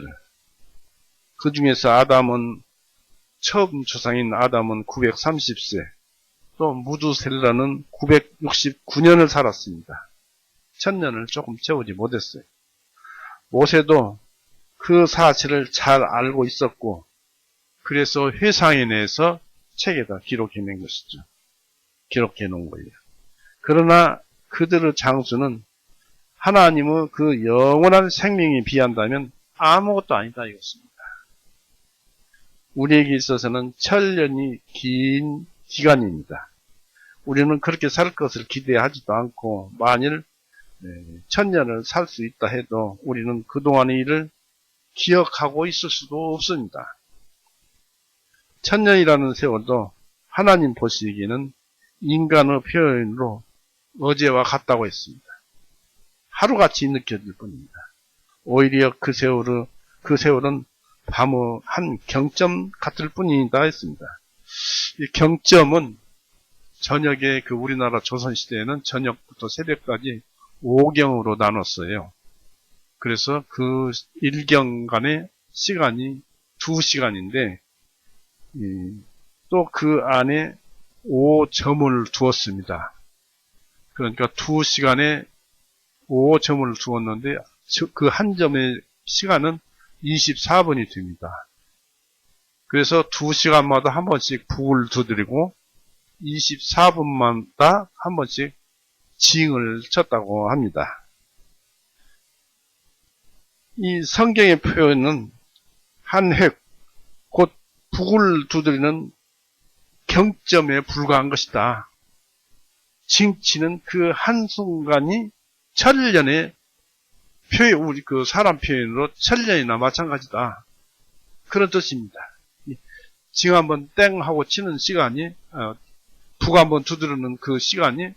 그 중에서 아담은, 처음 조상인 아담은 930세, 또 무두셀라는 969년을 살았습니다. 1000년을 조금 채우지 못했어요. 모세도 그 사실을 잘 알고 있었고, 그래서 회상에 내서 책에다 기록해 낸 것이죠. 기록해 놓은 거예요. 그러나 그들의 장수는 하나님의 그 영원한 생명에 비한다면 아무것도 아니다 이것입니다. 우리에게 있어서는 천년이 긴 기간입니다. 우리는 그렇게 살 것을 기대하지도 않고, 만일 천년을 살 수 있다 해도 우리는 그동안의 일을 기억하고 있을 수도 없습니다. 천년이라는 세월도 하나님 보시기에는 인간의 표현으로 어제와 같다고 했습니다. 하루같이 느껴질 뿐입니다. 오히려 그 세월은 밤의 한 경점 같을 뿐이다 했습니다. 이 경점은 저녁에 우리나라 조선시대에는 저녁부터 새벽까지 5경으로 나눴어요. 그래서 그 1경간의 시간이 2시간인데, 또 그 안에 5점을 두었습니다. 그러니까 2시간에 5점을 두었는데, 그 한 점의 시간은 24분이 됩니다. 그래서 2시간마다 한 번씩 북을 두드리고 24분마다 한 번씩 징을 쳤다고 합니다. 이 성경의 표현은 한 획, 곧 북을 두드리는 경점에 불과한 것이다. 징치는 그 한순간이 천년의 우리 사람 표현으로 천년이나 마찬가지다. 그런 뜻입니다. 징 한번 땡 하고 치는 시간이, 북 한번 두드리는 그 시간이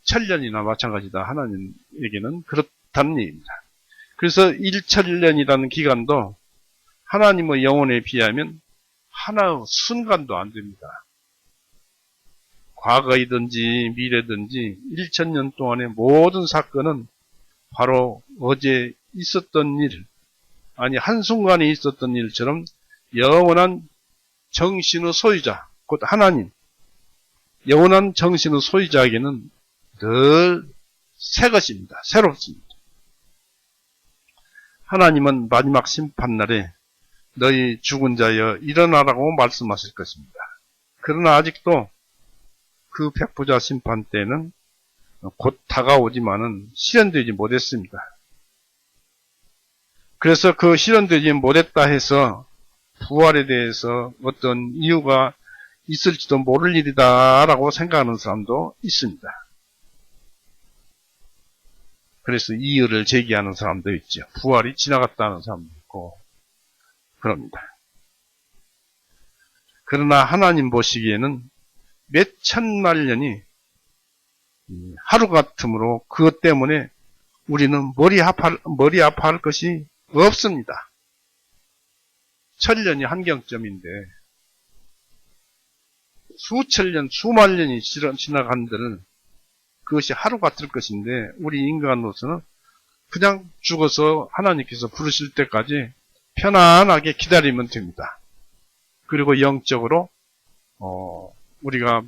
천년이나 마찬가지다. 하나님에게는 그렇다는 얘기입니다. 그래서 1천년이라는 기간도 하나님의 영혼에 비하면 하나의 순간도 안 됩니다. 과거이든지 미래든지 1000년 동안의 모든 사건은 바로 어제 있었던 일, 아니 한순간에 있었던 일처럼 영원한 정신의 소유자, 곧 하나님, 영원한 정신의 소유자에게는 늘 새 것입니다. 새롭습니다. 하나님은 마지막 심판날에 너희 죽은 자여 일어나라고 말씀하실 것입니다. 그러나 아직도 그 백부자 심판 때는 곧 다가오지만은 실현되지 못했습니다. 그래서 그 실현되지 못했다 해서 부활에 대해서 어떤 이유가 있을지도 모를 일이다라고 생각하는 사람도 있습니다. 그래서 이유를 제기하는 사람도 있죠. 부활이 지나갔다는 사람도 있고 그럽니다. 그러나 하나님 보시기에는 몇 천만 년이 하루 같으므로 그것 때문에 우리는 머리 아파할 것이 없습니다. 천년이 한경점인데 수천 년, 수만 년이 지나간들은 그것이 하루 같을 것인데 우리 인간으로서는 그냥 죽어서 하나님께서 부르실 때까지 편안하게 기다리면 됩니다. 그리고 영적으로 우리가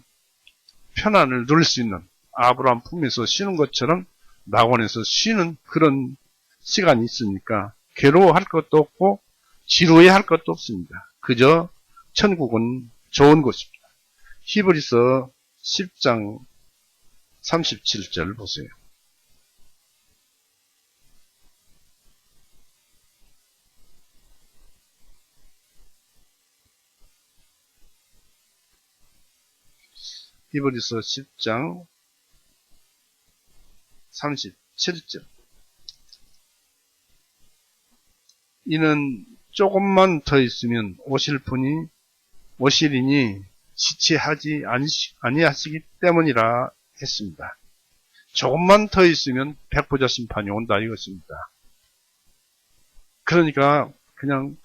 편안을 누릴 수 있는 아브라함 품에서 쉬는 것처럼 낙원에서 쉬는 그런 시간이 있으니까 괴로워할 것도 없고 지루해할 것도 없습니다. 그저 천국은 좋은 곳입니다. 히브리서 10장 37절 보세요. 히브리서 10장 37절. 이는 조금만 더 있으면 오시리니 지체하지 아니하시기 때문이라 했습니다. 조금만 더 있으면 백부자 심판이 온다 이것입니다. 그러니까 그냥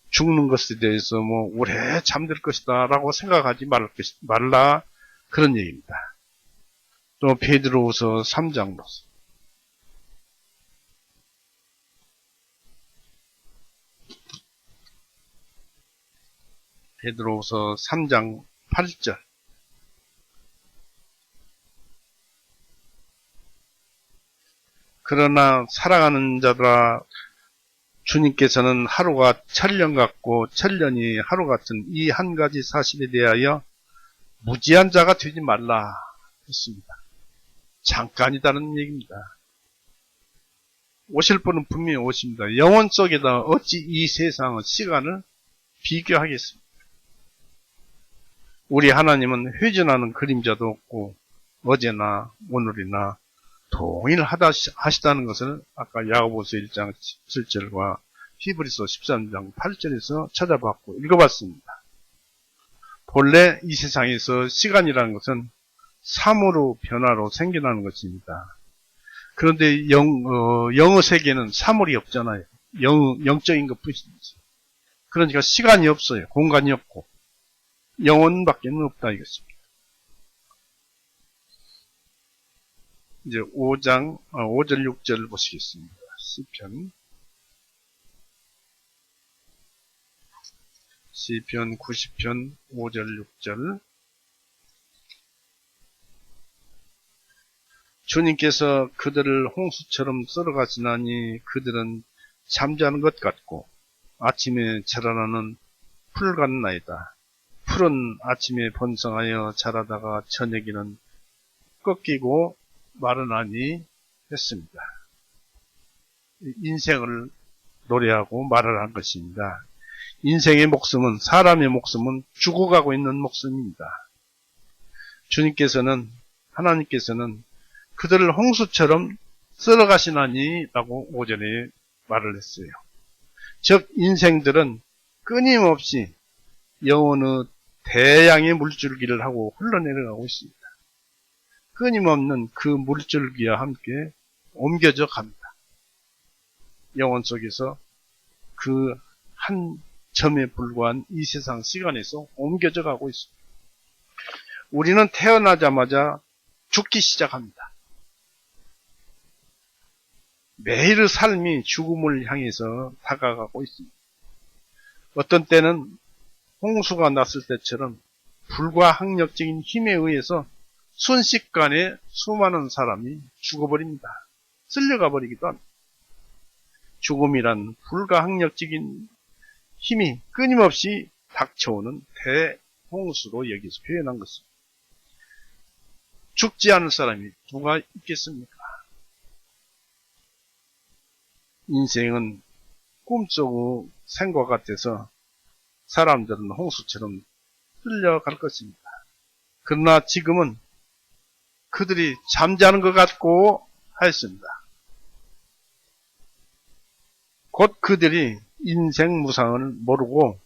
죽는 것에 대해서 오래 잠들 것이다 라고 생각하지 말라 그런 얘기입니다. 또 베드로후서 3장 보세요. 베드로후서 3장 8절. 그러나 사랑하는 자들아 주님께서는 하루가 천년 같고 천년이 하루 같은 이 한 가지 사실에 대하여 무지한 자가 되지 말라 했습니다. 잠깐이다는 얘기입니다. 오실 분은 분명히 오십니다. 영혼 속에다 어찌 이 세상의 시간을 비교하겠습니까? 우리 하나님은 회전하는 그림자도 없고 어제나 오늘이나 동일하다 하시다는 것을 아까 야고보서 1장 7절과 히브리서 13장 8절에서 찾아봤고 읽어봤습니다. 본래 이 세상에서 시간이라는 것은 사물의 변화로 생겨나는 것입니다. 그런데 영의 세계는 사물이 없잖아요. 영적인 것뿐이지. 그러니까 시간이 없어요. 공간이 없고 영혼밖에 없다 이것입니다. 이제 5절 6절 보시겠습니다. 시편 90편 5절 6절. 주님께서 그들을 홍수처럼 썰어가시나니 그들은 잠자는 것 같고 아침에 자라나는 풀 같나이다. 풀은 아침에 번성하여 자라다가 저녁에는 꺾이고 마르나니 했습니다. 인생을 노래하고 말을 한 것입니다. 인생의 목숨은, 사람의 목숨은 죽어가고 있는 목숨입니다. 하나님께서는 그들을 홍수처럼 썰어가시나니 라고 5절에 말을 했어요. 즉 인생들은 끊임없이 영혼의 대양의 물줄기를 하고 흘러내려가고 있습니다. 끊임없는 그 물줄기와 함께 옮겨져 갑니다. 영혼 속에서 그 한 점에 불과한 이 세상 시간에서 옮겨져 가고 있습니다. 우리는 태어나자마자 죽기 시작합니다. 매일의 삶이 죽음을 향해서 다가가고 있습니다. 어떤 때는 홍수가 났을 때처럼 불가항력적인 힘에 의해서 순식간에 수많은 사람이 죽어버립니다. 쓸려가 버리기도 합니다. 죽음이란 불가항력적인 힘이 끊임없이 닥쳐오는 대홍수로 여기서 표현한 것입니다. 죽지 않을 사람이 누가 있겠습니까? 인생은 꿈속의 생과 같아서 사람들은 홍수처럼 끌려갈 것입니다. 그러나 지금은 그들이 잠자는 것 같고 하였습니다. 곧 그들이 인생 무상을 모르고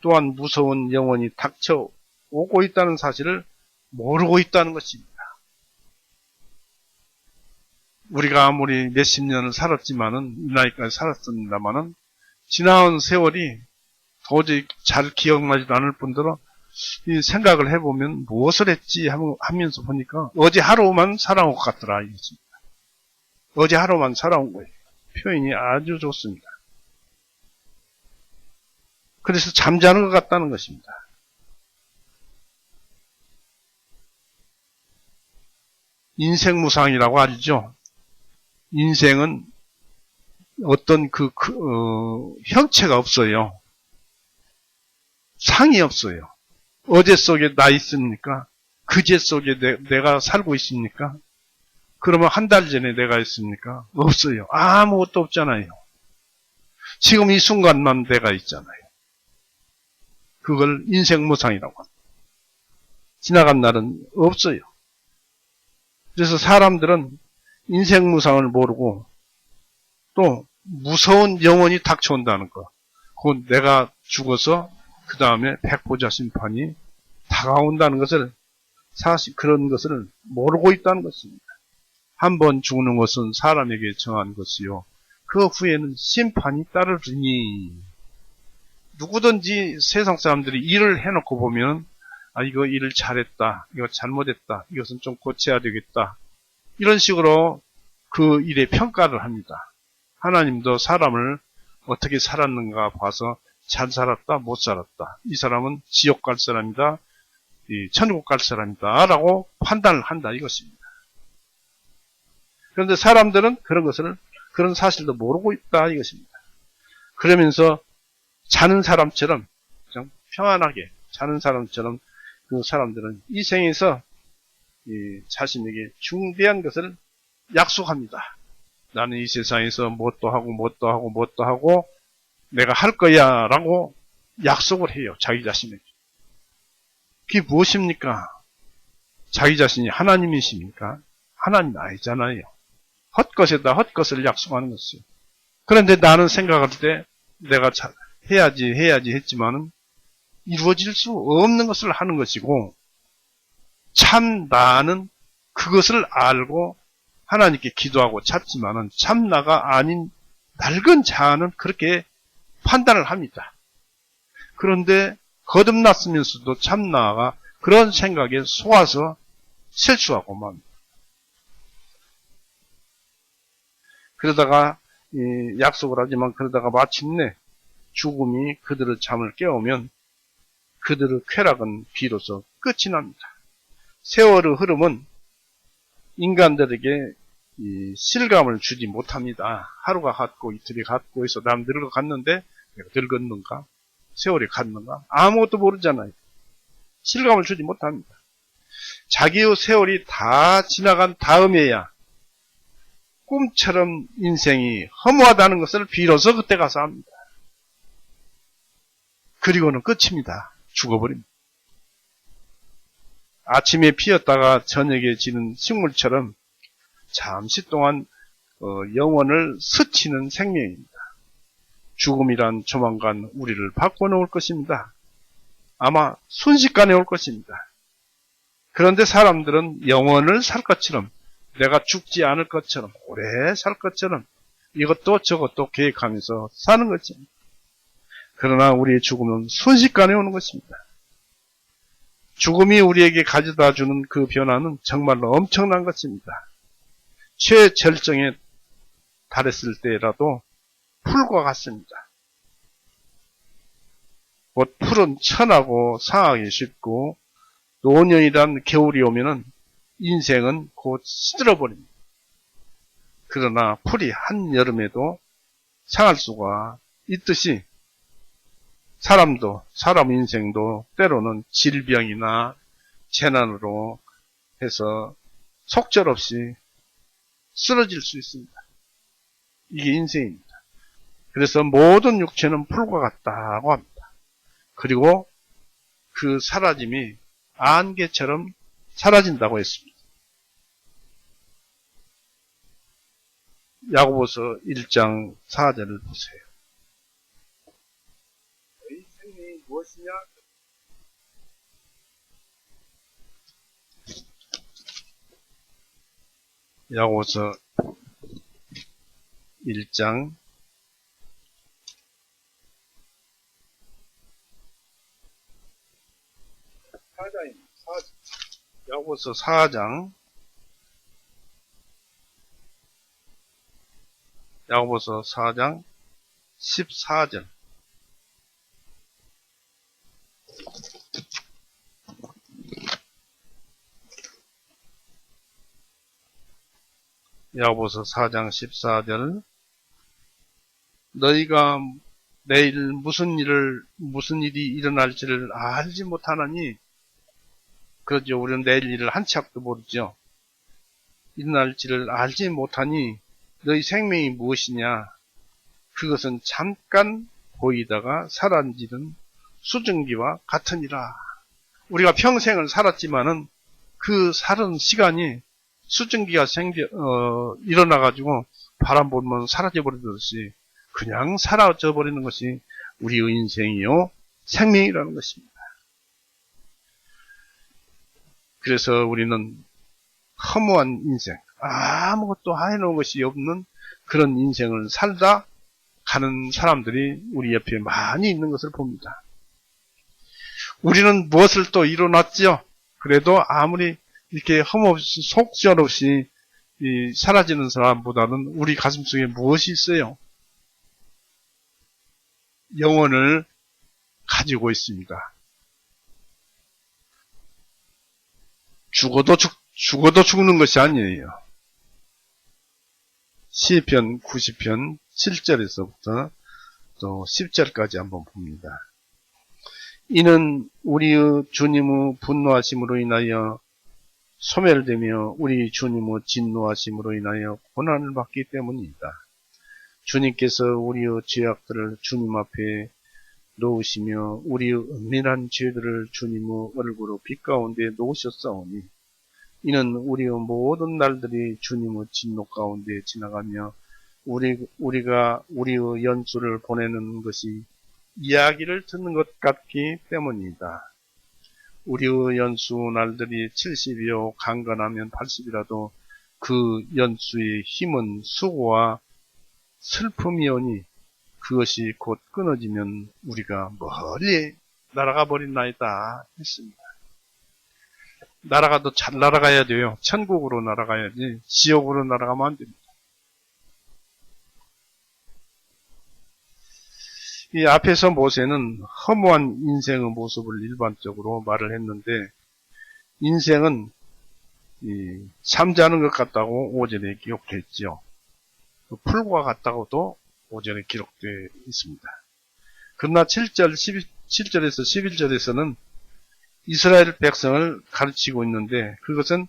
또한 무서운 영혼이 닥쳐오고 있다는 사실을 모르고 있다는 것입니다. 우리가 아무리 몇십 년을 살았지만은, 이 나이까지 살았습니다만은, 지나온 세월이 도저히 잘 기억나지도 않을 뿐더러, 이 생각을 해보면 무엇을 했지 하면서 보니까 어제 하루만 살아온 것 같더라, 이것입니다. 어제 하루만 살아온 거예요. 표현이 아주 좋습니다. 그래서 잠자는 것 같다는 것입니다. 인생무상이라고 알죠? 인생은 어떤 형체가 없어요. 상이 없어요. 어제 속에 나 있습니까? 그제 속에 내가 살고 있습니까? 그러면 한 달 전에 내가 있습니까? 없어요. 아무것도 없잖아요. 지금 이 순간만 내가 있잖아요. 그걸 인생무상이라고 합니다. 지나간 날은 없어요. 그래서 사람들은 인생무상을 모르고 또 무서운 영혼이 닥쳐온다는 것. 곧 내가 죽어서 그 다음에 백보자 심판이 다가온다는 것을, 사실 그런 것을 모르고 있다는 것입니다. 한 번 죽는 것은 사람에게 정한 것이요, 그 후에는 심판이 따르리니. 누구든지 세상 사람들이 일을 해놓고 보면, 이거 일을 잘했다, 이거 잘못했다, 이것은 좀 고쳐야 되겠다, 이런 식으로 그 일에 평가를 합니다. 하나님도 사람을 어떻게 살았는가 봐서 잘 살았다, 못 살았다, 이 사람은 지옥 갈 사람이다, 천국 갈 사람이다 라고 판단을 한다, 이것입니다. 그런데 사람들은 그런 사실도 모르고 있다, 이것입니다. 그러면서 자는 사람처럼, 그냥 평안하게 자는 사람처럼 그 사람들은 이 생에서 자신에게 중대한 것을 약속합니다. 나는 이 세상에서 뭣도 하고 내가 할 거야 라고 약속을 해요. 자기 자신에게. 그게 무엇입니까? 자기 자신이 하나님이십니까? 하나님 아니잖아요. 헛것에다 헛것을 약속하는 것이요. 그런데 나는 생각할 때 내가 해야지 했지만은 이루어질 수 없는 것을 하는 것이고, 참 나는 그것을 알고 하나님께 기도하고 찾지만은 참 나가 아닌 낡은 자아는 그렇게 판단을 합니다. 그런데 거듭났으면서도 참 나가 그런 생각에 속아서 실수하고 맙니다. 그러다가 약속을 하지만 그러다가 마침내 죽음이 그들의 잠을 깨우면 그들의 쾌락은 비로소 끝이 납니다. 세월의 흐름은 인간들에게 실감을 주지 못합니다. 하루가 갔고 이틀이 갔고 해서 남 늙어갔는데 내가 늙었는가? 세월이 갔는가? 아무것도 모르잖아요. 실감을 주지 못합니다. 자기의 세월이 다 지나간 다음에야 꿈처럼 인생이 허무하다는 것을 비로소 그때 가서 합니다. 그리고는 끝입니다. 죽어버립니다. 아침에 피었다가 저녁에 지는 식물처럼 잠시 동안 영혼을 스치는 생명입니다. 죽음이란 조만간 우리를 바꿔놓을 것입니다. 아마 순식간에 올 것입니다. 그런데 사람들은 영원을 살 것처럼, 내가 죽지 않을 것처럼, 오래 살 것처럼 이것도 저것도 계획하면서 사는 것입니다. 그러나 우리의 죽음은 순식간에 오는 것입니다. 죽음이 우리에게 가져다 주는 그 변화는 정말로 엄청난 것입니다. 최절정에 달했을 때라도 풀과 같습니다. 곧 풀은 천하고 상하기 쉽고 노년이란 겨울이 오면은 인생은 곧 시들어버립니다. 그러나 풀이 한여름에도 상할 수가 있듯이 사람 인생도 때로는 질병이나 재난으로 해서 속절없이 쓰러질 수 있습니다. 이게 인생입니다. 그래서 모든 육체는 풀과 같다고 합니다. 그리고 그 사라짐이 안개처럼 사라진다고 했습니다. 야고보서 1장 4절을 보세요. 너희 생명이 무엇이냐? 야고보서 1장 4장입니다. 야고보서 4장 야고보서 4장 14절. 야고보서 4장 14절. 너희가 내일 무슨 일이 일어날지를 알지 못하나니, 그러죠. 우리는 내일 일을 한 치 앞도 모르죠. 일어날지를 알지 못하니 너희 생명이 무엇이냐? 그것은 잠깐 보이다가 사라지는 수증기와 같으니라. 우리가 평생을 살았지만은 그 사는 시간이 수증기가 일어나가지고 바람 불면 사라져버리듯이 그냥 사라져버리는 것이 우리의 인생이요, 생명이라는 것입니다. 그래서 우리는 허무한 인생, 아무것도 해놓은 것이 없는 그런 인생을 살다 가는 사람들이 우리 옆에 많이 있는 것을 봅니다. 우리는 무엇을 또 이뤄놨죠? 그래도 아무리 이렇게 험없이 속절없이 사라지는 사람보다는 우리 가슴속에 무엇이 있어요? 영혼을 가지고 있습니다. 죽어도 죽는 것이 아니에요. 시편 90편 7절에서부터 또 10절까지 한번 봅니다. 이는 우리의 주님의 분노하심으로 인하여 소멸되며 우리 주님의 진노하심으로 인하여 고난을 받기 때문이다. 주님께서 우리의 죄악들을 주님 앞에 놓으시며 우리의 은밀한 죄들을 주님의 얼굴의 빛 가운데 놓으셨사오니, 이는 우리의 모든 날들이 주님의 진노 가운데 지나가며 우리가 우리의 연수를 보내는 것이 이야기를 듣는 것 같기 때문이다. 우리의 연수 날들이 70이요 강건하면 80이라도 그 연수의 힘은 수고와 슬픔이오니 그것이 곧 끊어지면 우리가 멀리 날아가 버린나이다 했습니다. 날아가도 잘 날아가야 돼요. 천국으로 날아가야지 지옥으로 날아가면 안 됩니다. 이 앞에서 모세는 허무한 인생의 모습을 일반적으로 말을 했는데, 인생은 잠자는 것 같다고 오전에 기록했지요. 풀과 같다고도 오전에 기록되어 있습니다. 그러나 7절에서 11절에서는 이스라엘 백성을 가르치고 있는데, 그것은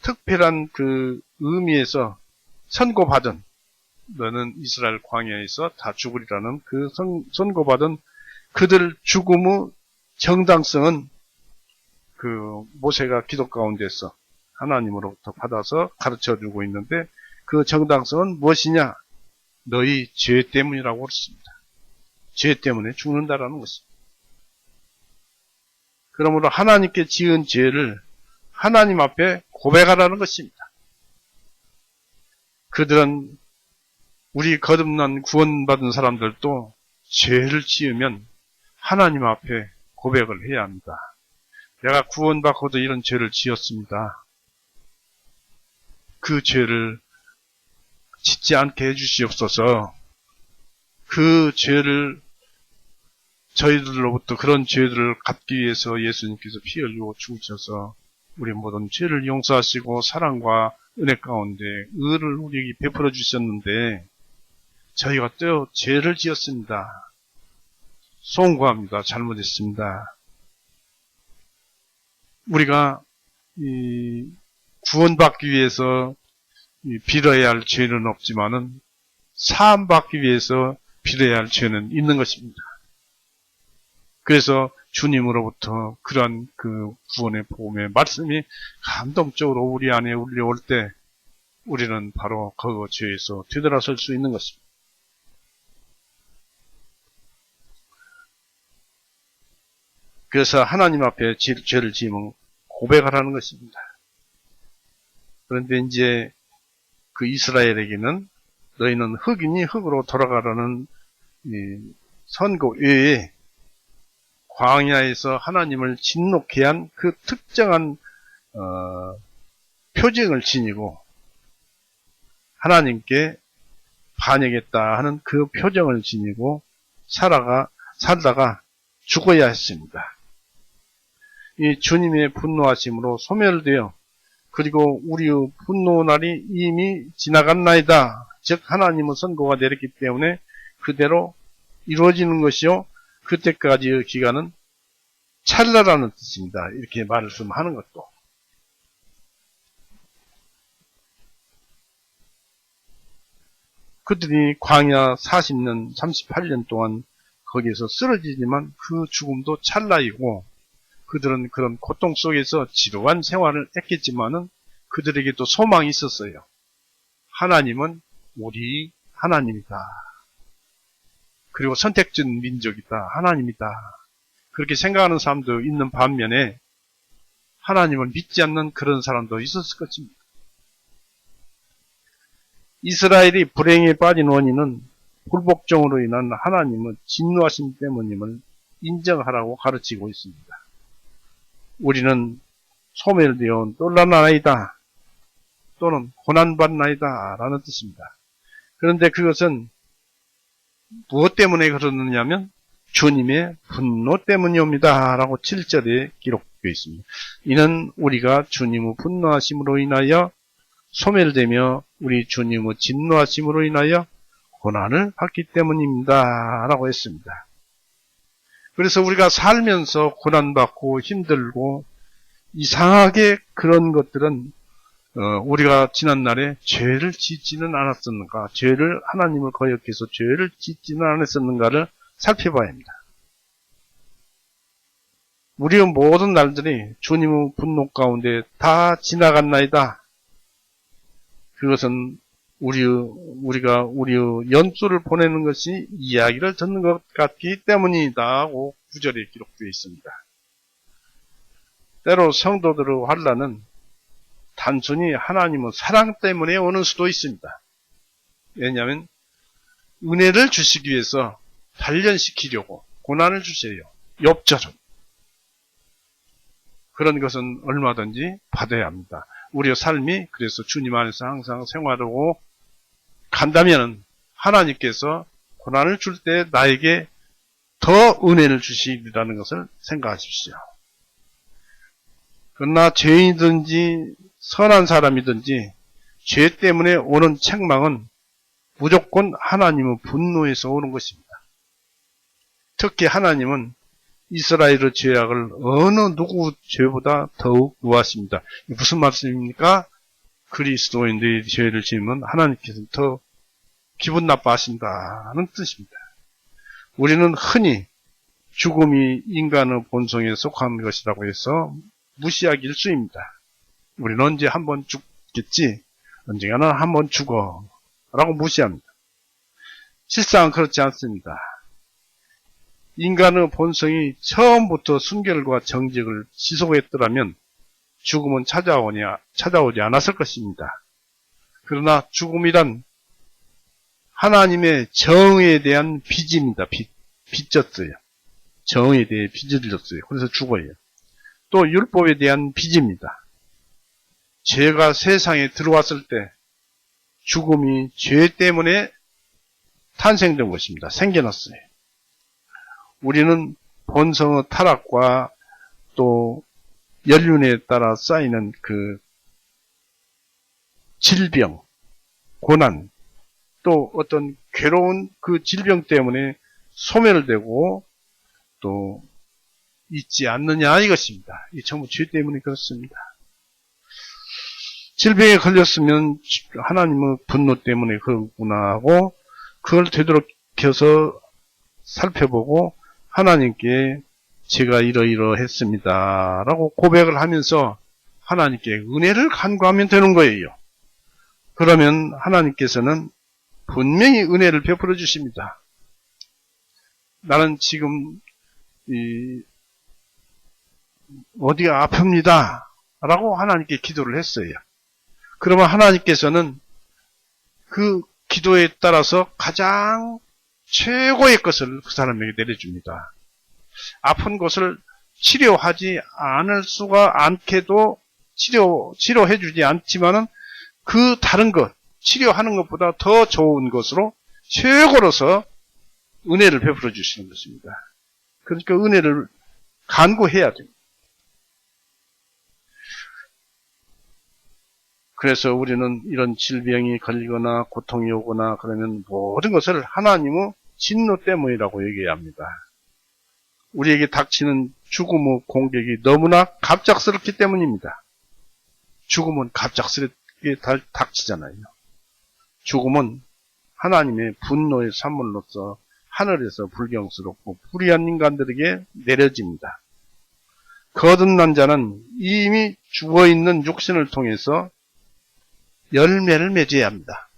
특별한 그 의미에서 선고받은, 너는 이스라엘 광야에서 다 죽으리라는 그 선고받은 그들 죽음의 정당성은 그 모세가 기도 가운데서 하나님으로부터 받아서 가르쳐주고 있는데, 그 정당성은 무엇이냐? 너희 죄 때문이라고 그랬습니다. 죄 때문에 죽는다라는 것입니다. 그러므로 하나님께 지은 죄를 하나님 앞에 고백하라는 것입니다. 그들은 우리 거듭난 구원받은 사람들도 죄를 지으면 하나님 앞에 고백을 해야 합니다. 내가 구원받고도 이런 죄를 지었습니다. 그 죄를 짓지 않게 해주시옵소서. 그 죄를 저희들로부터 그런 죄들을 갚기 위해서 예수님께서 피 흘리고 죽으셔서 우리 모든 죄를 용서하시고 사랑과 은혜 가운데 의를 우리에게 베풀어 주셨는데 저희가 또 죄를 지었습니다. 송구합니다. 잘못했습니다. 우리가 구원받기 위해서 빌어야 할 죄는 없지만은 사함받기 위해서 빌어야 할 죄는 있는 것입니다. 그래서 주님으로부터 그러한 그 구원의 복음의 말씀이 감동적으로 우리 안에 울려올 때 우리는 바로 그 죄에서 되돌아설 수 있는 것입니다. 그래서 하나님 앞에 죄를 지으면 고백하라는 것입니다. 그런데 이제 그 이스라엘에게는 너희는 흙이니 흙으로 돌아가라는 선고 외에 광야에서 하나님을 진노케 한 그 특정한 표징을 지니고 하나님께 반역했다 하는 그 표정을 지니고 살다가 죽어야 했습니다. 이 주님의 분노하심으로 소멸되어 그리고 우리의 분노 날이 이미 지나갔나이다. 즉 하나님의 선고가 내렸기 때문에 그대로 이루어지는 것이요. 그때까지의 기간은 찰나라는 뜻입니다. 이렇게 말씀하는 것도. 그들이 광야 40년, 38년 동안 거기에서 쓰러지지만 그 죽음도 찰나이고 그들은 그런 고통 속에서 지루한 생활을 했겠지만은 그들에게도 소망이 있었어요. 하나님은 우리 하나님이다. 그리고 선택된 민족이다. 하나님이다. 그렇게 생각하는 사람도 있는 반면에 하나님을 믿지 않는 그런 사람도 있었을 것입니다. 이스라엘이 불행에 빠진 원인은 불복종으로 인한 하나님의 진노하심 때문임을 인정하라고 가르치고 있습니다. 우리는 소멸되어 놀라나이다 또는 고난받나이다 라는 뜻입니다. 그런데 그것은 무엇 때문에 그러느냐면 주님의 분노 때문이옵니다 라고 7절에 기록되어 있습니다. 이는 우리가 주님의 분노하심으로 인하여 소멸되며 우리 주님의 진노하심으로 인하여 고난을 받기 때문입니다 라고 했습니다. 그래서 우리가 살면서 고난받고 힘들고 이상하게 그런 것들은 우리가 지난날에 죄를 짓지는 않았었는가, 죄를 하나님을 거역해서 죄를 짓지는 않았었는가를 살펴봐야 합니다. 우리의 모든 날들이 주님의 분노 가운데 다 지나갔나이다. 그것은 우리가 우리의 연수를 보내는 것이 이야기를 듣는 것 같기 때문이다 하고 9절에 기록되어 있습니다. 때로 성도들의 환난은 단순히 하나님의 사랑 때문에 오는 수도 있습니다. 왜냐하면 은혜를 주시기 위해서 단련시키려고 고난을 주세요. 욥처럼. 그런 것은 얼마든지 받아야 합니다. 우리의 삶이 그래서 주님 안에서 항상 생활하고 간다면 하나님께서 고난을 줄 때 나에게 더 은혜를 주시리라는 것을 생각하십시오. 그러나 죄인이든지 선한 사람이든지 죄 때문에 오는 책망은 무조건 하나님의 분노에서 오는 것입니다. 특히 하나님은 이스라엘의 죄악을 어느 누구 죄보다 더욱 노하십니다. 무슨 말씀입니까? 그리스도인들의 죄를 지으면 하나님께서 더 기분 나빠하신다는 뜻입니다. 우리는 흔히 죽음이 인간의 본성에 속한 것이라고 해서 무시하기 일쑤입니다. 우리는 언제 한번 죽겠지, 언젠가는 한번 죽어 라고 무시합니다. 실상은 그렇지 않습니다. 인간의 본성이 처음부터 순결과 정직을 지속했더라면 죽음은 찾아오지 않았을 것입니다. 그러나 죽음이란 하나님의 정에 대한 빚입니다. 빚졌어요. 정에 대해 빚을 졌어요. 그래서 죽어요. 또 율법에 대한 빚입니다. 죄가 세상에 들어왔을 때 죽음이 죄 때문에 탄생된 것입니다. 생겨났어요. 우리는 본성의 타락과 또 연륜에 따라 쌓이는 그 질병, 고난, 또 어떤 괴로운 그 질병 때문에 소멸되고 또 있지 않느냐 이것입니다. 이 전부 죄 때문에 그렇습니다. 질병에 걸렸으면 하나님의 분노 때문에 그렇구나 하고 그걸 되돌이켜서 살펴보고 하나님께 제가 이러이러했습니다 라고 고백을 하면서 하나님께 은혜를 간구하면 되는 거예요. 그러면 하나님께서는 분명히 은혜를 베풀어 주십니다. 나는 지금 어디가 아픕니다 라고 하나님께 기도를 했어요. 그러면 하나님께서는 그 기도에 따라서 가장 최고의 것을 그 사람에게 내려줍니다. 아픈 것을 치료하지 않을 수가 않게도 치료해 주지 않지만은 그 다른 것, 치료하는 것보다 더 좋은 것으로 최고로서 은혜를 베풀어 주시는 것입니다. 그러니까 은혜를 간구해야 됩니다. 그래서 우리는 이런 질병이 걸리거나 고통이 오거나 그러면 모든 것을 하나님의 진노 때문이라고 얘기해야 합니다. 우리에게 닥치는 죽음의 공격이 너무나 갑작스럽기 때문입니다. 죽음은 갑작스럽게 닥치잖아요. 죽음은 하나님의 분노의 산물로서 하늘에서 불경스럽고 불의한 인간들에게 내려집니다. 거듭난 자는 이미 죽어있는 육신을 통해서 열매를 맺어야 합니다.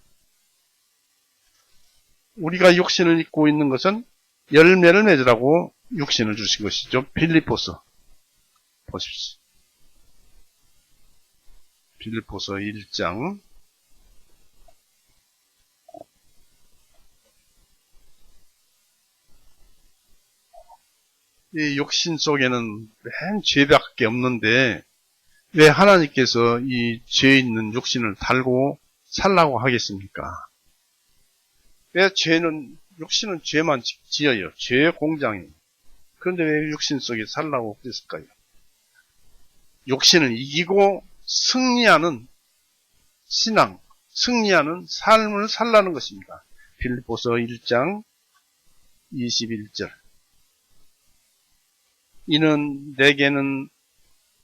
우리가 육신을 입고 있는 것은 열매를 맺으라고 육신을 주신 것이죠. 빌립보서 보십시오. 빌립보서 1장 이 육신 속에는 맨 죄밖에 없는데 왜 하나님께서 이 죄 있는 육신을 달고 살라고 하겠습니까? 왜 육신은 죄만 지어요. 죄의 공장이에요. 그런데 왜 육신 속에 살라고 그랬을까요? 육신을 이기고 승리하는 신앙, 승리하는 삶을 살라는 것입니다. 빌립보서 1장 21절. 이는 내게는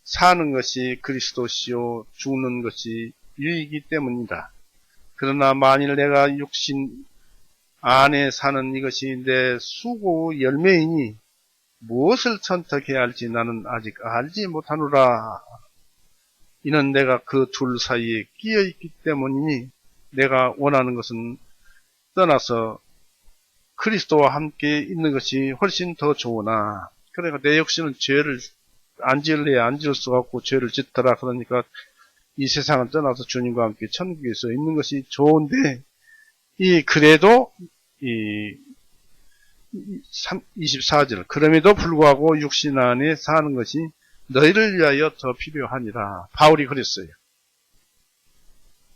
사는 것이 그리스도시요 죽는 것이 유익이기 때문이다. 그러나 만일 내가 육신 안에 사는 이것이 내 수고의 열매이니 무엇을 선택해야 할지 나는 아직 알지 못하노라. 이는 내가 그 둘 사이에 끼어 있기 때문이니 내가 원하는 것은 떠나서 그리스도와 함께 있는 것이 훨씬 더 좋으나, 그러니까 내 역시는 죄를 안 지을래야 안 지을 수가 없고 죄를 짓더라. 그러니까 이 세상을 떠나서 주님과 함께 천국에서 있는 것이 좋은데, 그래도 24절, 그럼에도 불구하고 육신 안에 사는 것이 너희를 위하여 더 필요하니라. 바울이 그랬어요.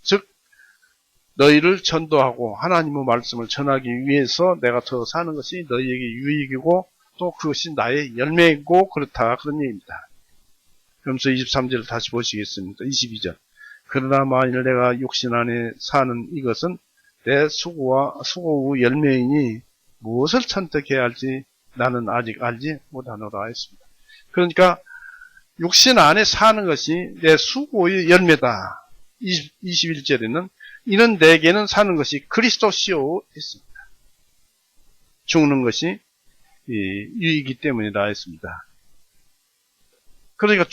즉 너희를 전도하고 하나님의 말씀을 전하기 위해서 내가 더 사는 것이 너희에게 유익이고 또 그것이 나의 열매이고 그렇다, 그런 얘기입니다. 그러면서 23절 다시 보시겠습니다. 22절. 그러나 만일 내가 육신 안에 사는 이것은 내 수고의 열매이니 무엇을 선택해야 할지 나는 아직 알지 못하노라 했습니다. 그러니까 육신 안에 사는 것이 내 수고의 열매다. 21절에는 이는 내게는 사는 것이 그리스도시요 했습니다. 죽는 것이 유익이기 때문이다 했습니다. 그러니까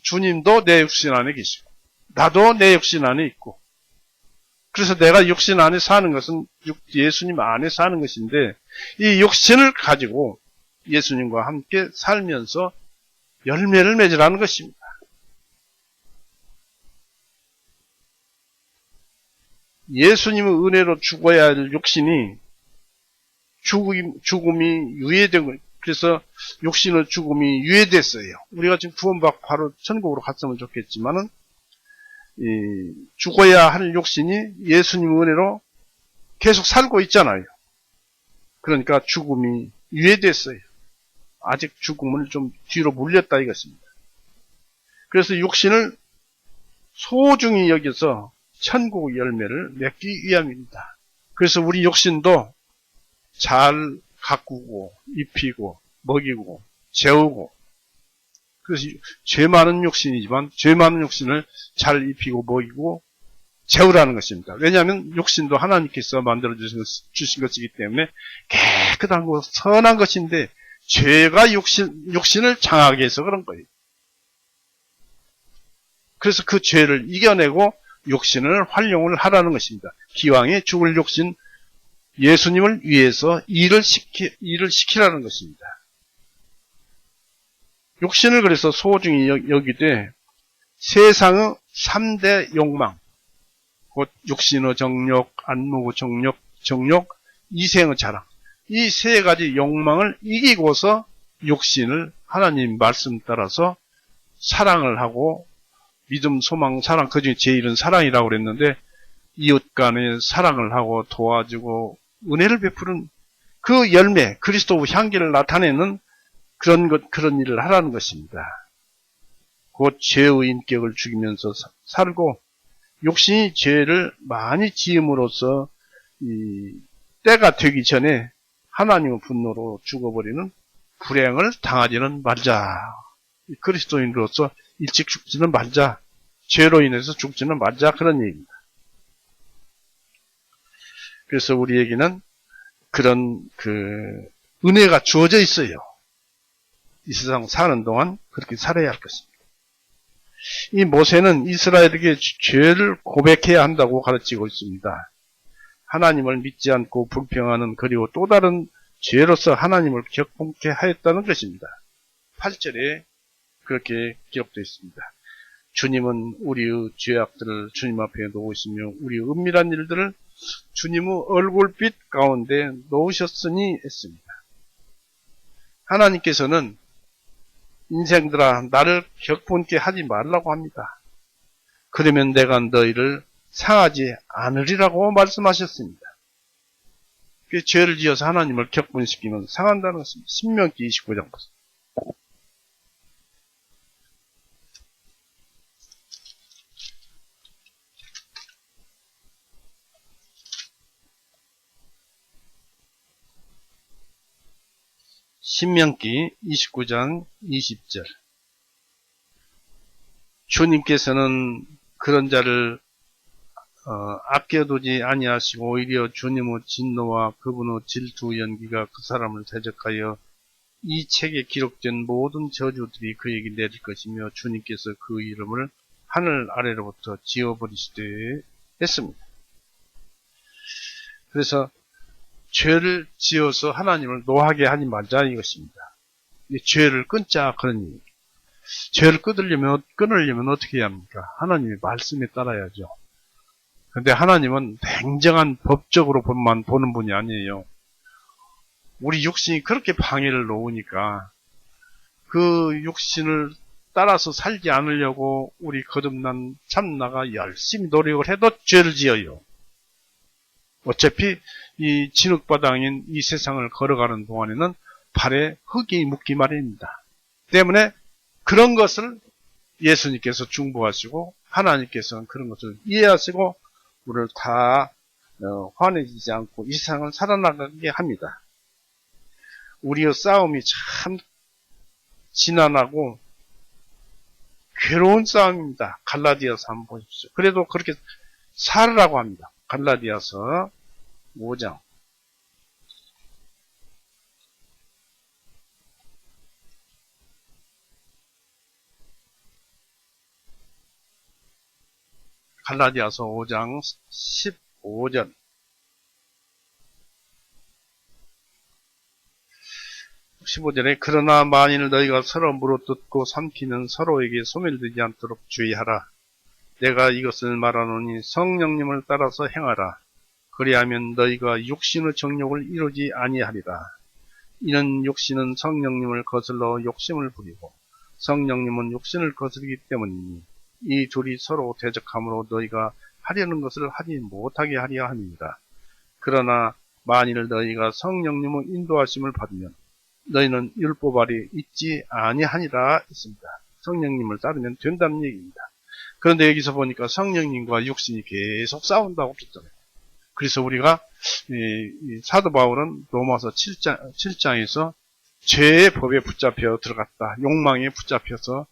주님도 내 육신 안에 계시고 나도 내 육신 안에 있고, 그래서 내가 육신 안에 사는 것은 예수님 안에 사는 것인데, 이 육신을 가지고 예수님과 함께 살면서 열매를 맺으라는 것입니다. 예수님의 은혜로 죽어야 할 육신이 죽음이 유예된 그래서 육신의 죽음이 유예됐어요. 우리가 지금 구원받고 바로 천국으로 갔으면 좋겠지만은, 죽어야 할 육신이 예수님 은혜로 계속 살고 있잖아요. 그러니까 죽음이 유예됐어요. 아직 죽음을 좀 뒤로 물렸다 이것입니다. 그래서 육신을 소중히 여겨서 천국 열매를 맺기 위함입니다. 그래서 우리 육신도 잘 가꾸고 입히고 먹이고 재우고, 그래서 죄 많은 육신이지만 죄 많은 육신을 잘 입히고 먹이고 재우라는 것입니다. 왜냐하면 육신도 하나님께서 만들어 주신 것이기 때문에 깨끗한 거 선한 것인데 죄가 육신을 장하게 해서 그런 거예요. 그래서 그 죄를 이겨내고 육신을 활용을 하라는 것입니다. 기왕에 죽을 육신 예수님을 위해서 일을 시키라는 것입니다. 육신을 그래서 소중히 여기되 세상의 3대 욕망, 곧 육신의 정욕, 안목의 정욕, 이생의 자랑, 이 세 가지 욕망을 이기고서 육신을 하나님 말씀 따라서 사랑을 하고, 믿음, 소망, 사랑, 그중에 제일은 사랑이라고 그랬는데, 이웃 간에 사랑을 하고 도와주고 은혜를 베푸는 그 열매, 그리스도 향기를 나타내는 그런 일을 하라는 것입니다. 곧 죄의 인격을 죽이면서 살고, 육신이 죄를 많이 지음으로써 때가 되기 전에 하나님의 분노로 죽어버리는 불행을 당하지는 말자. 그리스도인으로서 일찍 죽지는 말자. 죄로 인해서 죽지는 말자. 그런 얘기입니다. 그래서 우리에게는 그런 은혜가 주어져 있어요. 이 세상 사는 동안 그렇게 살아야 할 것입니다. 이 모세는 이스라엘에게 죄를 고백해야 한다고 가르치고 있습니다. 하나님을 믿지 않고 불평하는, 그리고 또 다른 죄로서 하나님을 격분케 하였다는 것입니다. 8절에 그렇게 기록되어 있습니다. 주님은 우리의 죄악들을 주님 앞에 놓으시며 우리의 은밀한 일들을 주님의 얼굴빛 가운데 놓으셨으니 했습니다. 하나님께서는 인생들아 나를 격분케 하지 말라고 합니다. 그러면 내가 너희를 상하지 않으리라고 말씀하셨습니다. 그 죄를 지어서 하나님을 격분시키면 상한다는 것입니다. 신명기 29장 보세요. 신명기 29장 20절. 주님께서는 그런 자를 아껴두지 아니하시고 오히려 주님의 진노와 그분의 질투 연기가 그 사람을 대적하여 이 책에 기록된 모든 저주들이 그에게 내릴 것이며 주님께서 그 이름을 하늘 아래로부터 지워버리시되 했습니다. 그래서 죄를 지어서 하나님을 노하게 하지 말자 이것입니다. 죄를 끊자 그런 얘기. 죄를 끊으려면 어떻게 해야 합니까? 하나님의 말씀에 따라야죠. 그런데 하나님은 냉정한 법적으로만 보는 분이 아니에요. 우리 육신이 그렇게 방해를 놓으니까 그 육신을 따라서 살지 않으려고 우리 거듭난 참나가 열심히 노력을 해도 죄를 지어요. 어차피 이 진흙바닥인 이 세상을 걸어가는 동안에는 발에 흙이 묻기 마련입니다. 때문에 그런 것을 예수님께서 중보하시고 하나님께서는 그런 것을 이해하시고 우리를 다 화내지 않고 이 세상을 살아나가게 합니다. 우리의 싸움이 참 지난하고 괴로운 싸움입니다. 갈라디아서 한번 보십시오. 그래도 그렇게 살으라고 합니다. 갈라디아서 5장. 갈라디아서 5장 15절. 15절에 그러나 만일 너희가 서로 물어뜯고 삼키면 서로에게 소멸되지 않도록 주의하라. 내가 이것을 말하노니 성령님을 따라서 행하라. 그리하면 너희가 육신의 정욕을 이루지 아니하리라. 이는 육신은 성령님을 거슬러 욕심을 부리고 성령님은 육신을 거스르기 때문이니 이 둘이 서로 대적함으로 너희가 하려는 것을 하지 못하게 하려 함이니라. 그러나 만일 너희가 성령님의 인도하심을 받으면 너희는 율법 아래 있지 아니하니라 했습니다. 성령님을 따르면 된다는 얘기입니다. 그런데 여기서 보니까 성령님과 육신이 계속 싸운다고 그랬잖아요. 그래서 우리가 이 사도 바울은 로마서 7장에서 죄의 법에 붙잡혀 들어갔다. 욕망에 붙잡혀서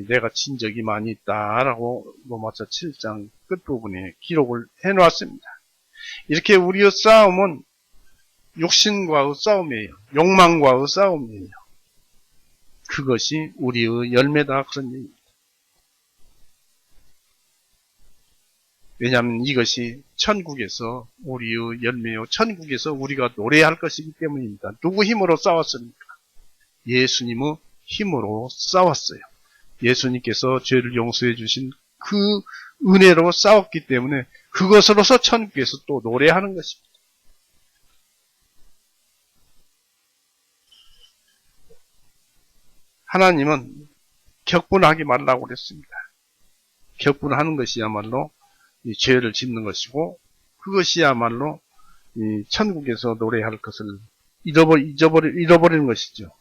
내가 진 적이 많이 있다라고 로마서 7장 끝부분에 기록을 해놓았습니다. 이렇게 우리의 싸움은 육신과의 싸움이에요. 욕망과의 싸움이에요. 그것이 우리의 열매다 그런 얘기입니다. 왜냐하면 이것이 천국에서 우리의 열매요. 천국에서 우리가 노래할 것이기 때문입니다. 누구 힘으로 싸웠습니까? 예수님의 힘으로 싸웠어요. 예수님께서 죄를 용서해 주신 그 은혜로 싸웠기 때문에 그것으로서 천국에서 또 노래하는 것입니다. 하나님은 격분하지 말라고 그랬습니다. 격분하는 것이야말로 이 죄를 짓는 것이고 그것이야말로 이 천국에서 노래할 것을 잃어버리는 것이죠.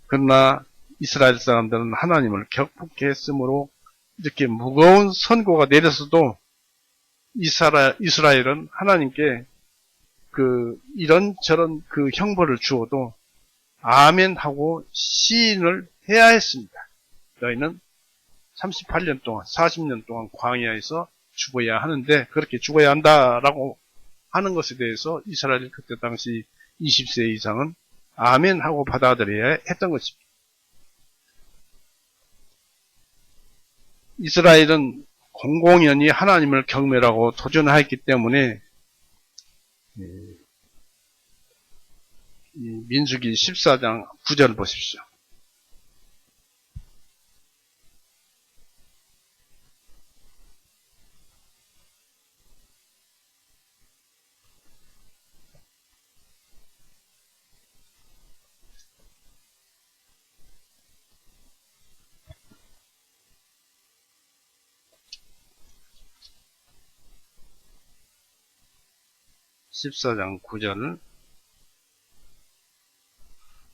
그러나 이스라엘 사람들은 하나님을 격분케 했으므로 이렇게 무거운 선고가 내렸어도 이스라엘은 하나님께 이런저런 형벌을 주어도 아멘 하고 시인을 해야 했습니다. 너희는 38년 동안, 40년 동안 광야에서 죽어야 하는데 그렇게 죽어야 한다라고 하는 것에 대해서 이스라엘 그때 당시 20세 이상은 아멘 하고 받아들여야 했던 것입니다. 이스라엘은 공공연히 하나님을 경멸하고 도전하였기 때문에 이 민수기 14장 9절 보십시오. (14장 9절)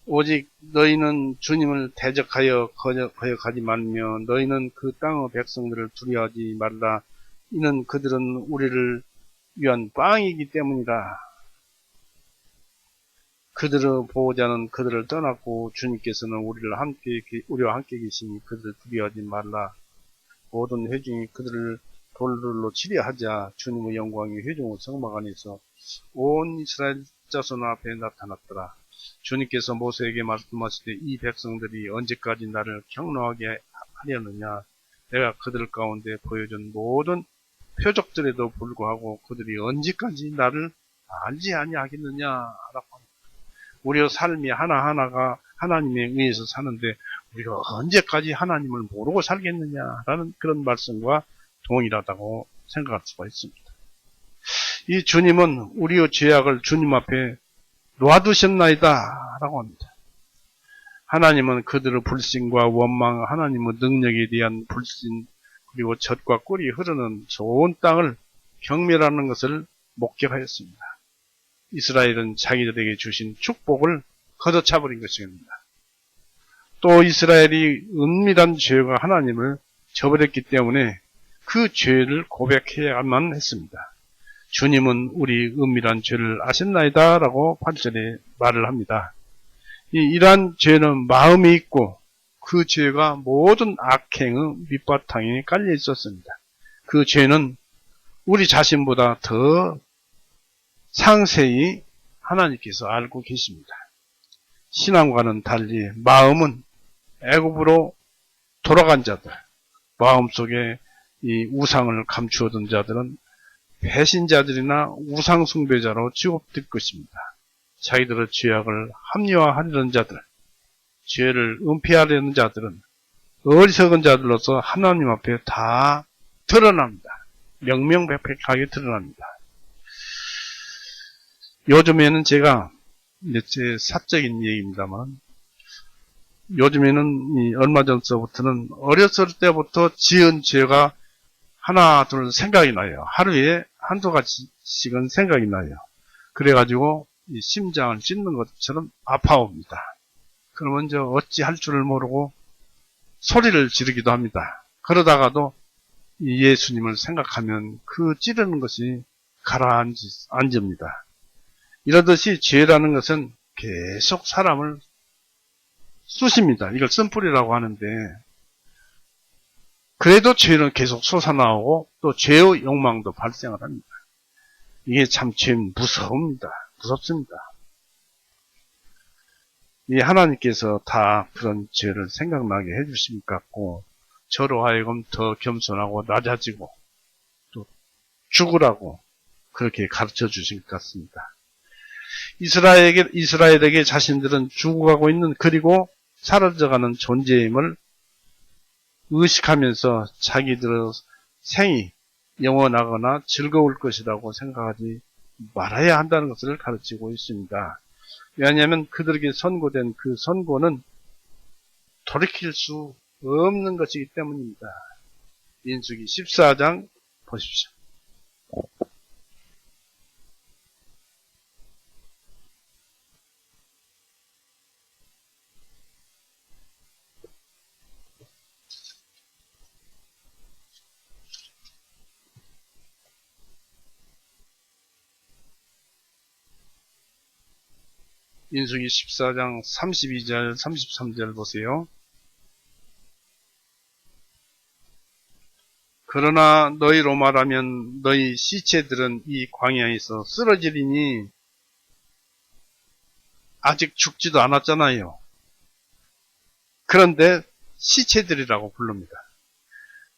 오직 너희는 주님을 대적하여 거역하지 말며 너희는 그 땅의 백성들을 두려워하지 말라. 이는 그들은 우리를 위한 빵이기 때문이라. 그들의 보호자는 그들을 떠났고 주님께서는 우리와 함께 계시니 그들을 두려워하지 말라. 모든 회중이 그들을 돌로 치려 하자. 주님의 영광이 회중의 성막 안에서 온 이스라엘 자손 앞에 나타났더라. 주님께서 모세에게 말씀하시되 이 백성들이 언제까지 나를 경노하게 하려느냐. 내가 그들 가운데 보여준 모든 표적들에도 불구하고 그들이 언제까지 나를 알지 아니하겠느냐라고 합니다. 우리의 삶이 하나하나가 하나님에 의해서 사는데 우리가 언제까지 하나님을 모르고 살겠느냐라는 그런 말씀과 동일하다고 생각할 수가 있습니다. 이 주님은 우리의 죄악을 주님 앞에 놓아두셨나이다 라고 합니다. 하나님은 그들의 불신과 원망, 하나님의 능력에 대한 불신, 그리고 젖과 꿀이 흐르는 좋은 땅을 경멸하는 것을 목격하였습니다. 이스라엘은 자기들에게 주신 축복을 걷어차버린 것입니다. 또 이스라엘이 은밀한 죄가 하나님을 저버렸기 때문에 그 죄를 고백해야만 했습니다. 주님은 우리 은밀한 죄를 아셨나이다 라고 8절에 말을 합니다. 이러한 죄는 마음에 있고 그 죄가 모든 악행의 밑바탕에 깔려 있었습니다. 그 죄는 우리 자신보다 더 상세히 하나님께서 알고 계십니다. 신앙과는 달리 마음은 애굽으로 돌아간 자들, 마음속에 이 우상을 감추어둔 자들은 배신자들이나 우상숭배자로 취급될 것입니다. 자기들의 죄악을 합리화하려는 자들, 죄를 은폐하려는 자들은 어리석은 자들로서 하나님 앞에 다 드러납니다. 명명백백하게 드러납니다. 요즘에는 제가 이제 제 사적인 얘기입니다만, 요즘에는 얼마 전서부터는 어렸을 때부터 지은 죄가 하나 둘 생각이 나요. 하루에 한두 가지씩은 생각이 나요. 그래가지고 이 심장을 찢는 것처럼 아파옵니다. 그러면 저 어찌 할 줄을 모르고 소리를 지르기도 합니다. 그러다가도 이 예수님을 생각하면 그 찌르는 것이 가라앉습니다. 이러듯이 죄라는 것은 계속 사람을 쑤십니다. 이걸 쓴뿌리라고 하는데, 그래도 죄는 계속 솟아나오고 또 죄의 욕망도 발생을 합니다. 이게 참 죄 무섭습니다. 이 하나님께서 다 그런 죄를 생각나게 해주신 것 같고, 저로 하여금 더 겸손하고 낮아지고 또 죽으라고 그렇게 가르쳐 주신 것 같습니다. 이스라엘에게 자신들은 죽어가고 있는, 그리고 사라져가는 존재임을 의식하면서 자기들의 생이 영원하거나 즐거울 것이라고 생각하지 말아야 한다는 것을 가르치고 있습니다. 왜냐하면 그들에게 선고된 그 선고는 돌이킬 수 없는 것이기 때문입니다. 민수기 14장 보십시오. 민수기 14장 32절 33절 보세요. 그러나 너희로 말하면 너희 시체들은 이 광야에서 쓰러지리니, 아직 죽지도 않았잖아요. 그런데 시체들이라고 부릅니다.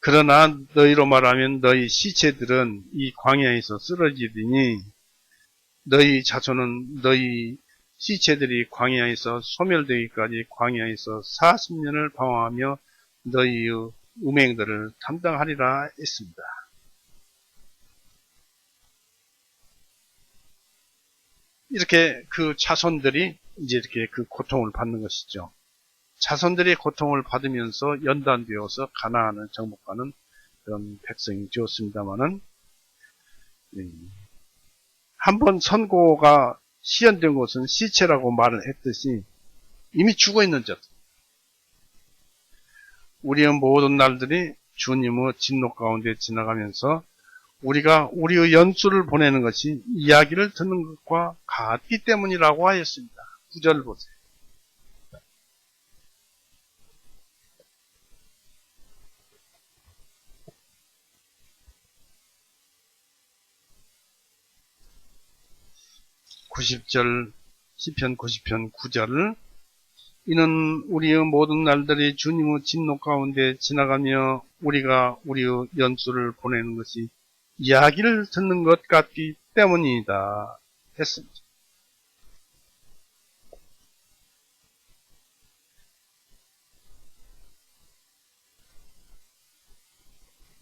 그러나 너희로 말하면 너희 시체들은 이 광야에서 쓰러지리니, 너희 자손은 너희 시체들이 광야에서 소멸되기까지 광야에서 40년을 방황하며 너희의 음행들을 담당하리라 했습니다. 이렇게 그 자손들이 이제 이렇게 그 고통을 받는 것이죠. 자손들이 고통을 받으면서 연단되어서 가나안을 정복하는 그런 백성이 되었습니다만은, 한번 선고가 시현된 곳은 시체라고 말을 했듯이 이미 죽어 있는 자, 우리의 모든 날들이 주님의 진노 가운데 지나가면서 우리가 우리의 연수를 보내는 것이 이야기를 듣는 것과 같기 때문이라고 하였습니다. 9절 보세요. 시편 90편 9절, 이는 우리의 모든 날들이 주님의 진노 가운데 지나가며 우리가 우리의 연수를 보내는 것이 이야기를 듣는 것 같기 때문이다 했습니다.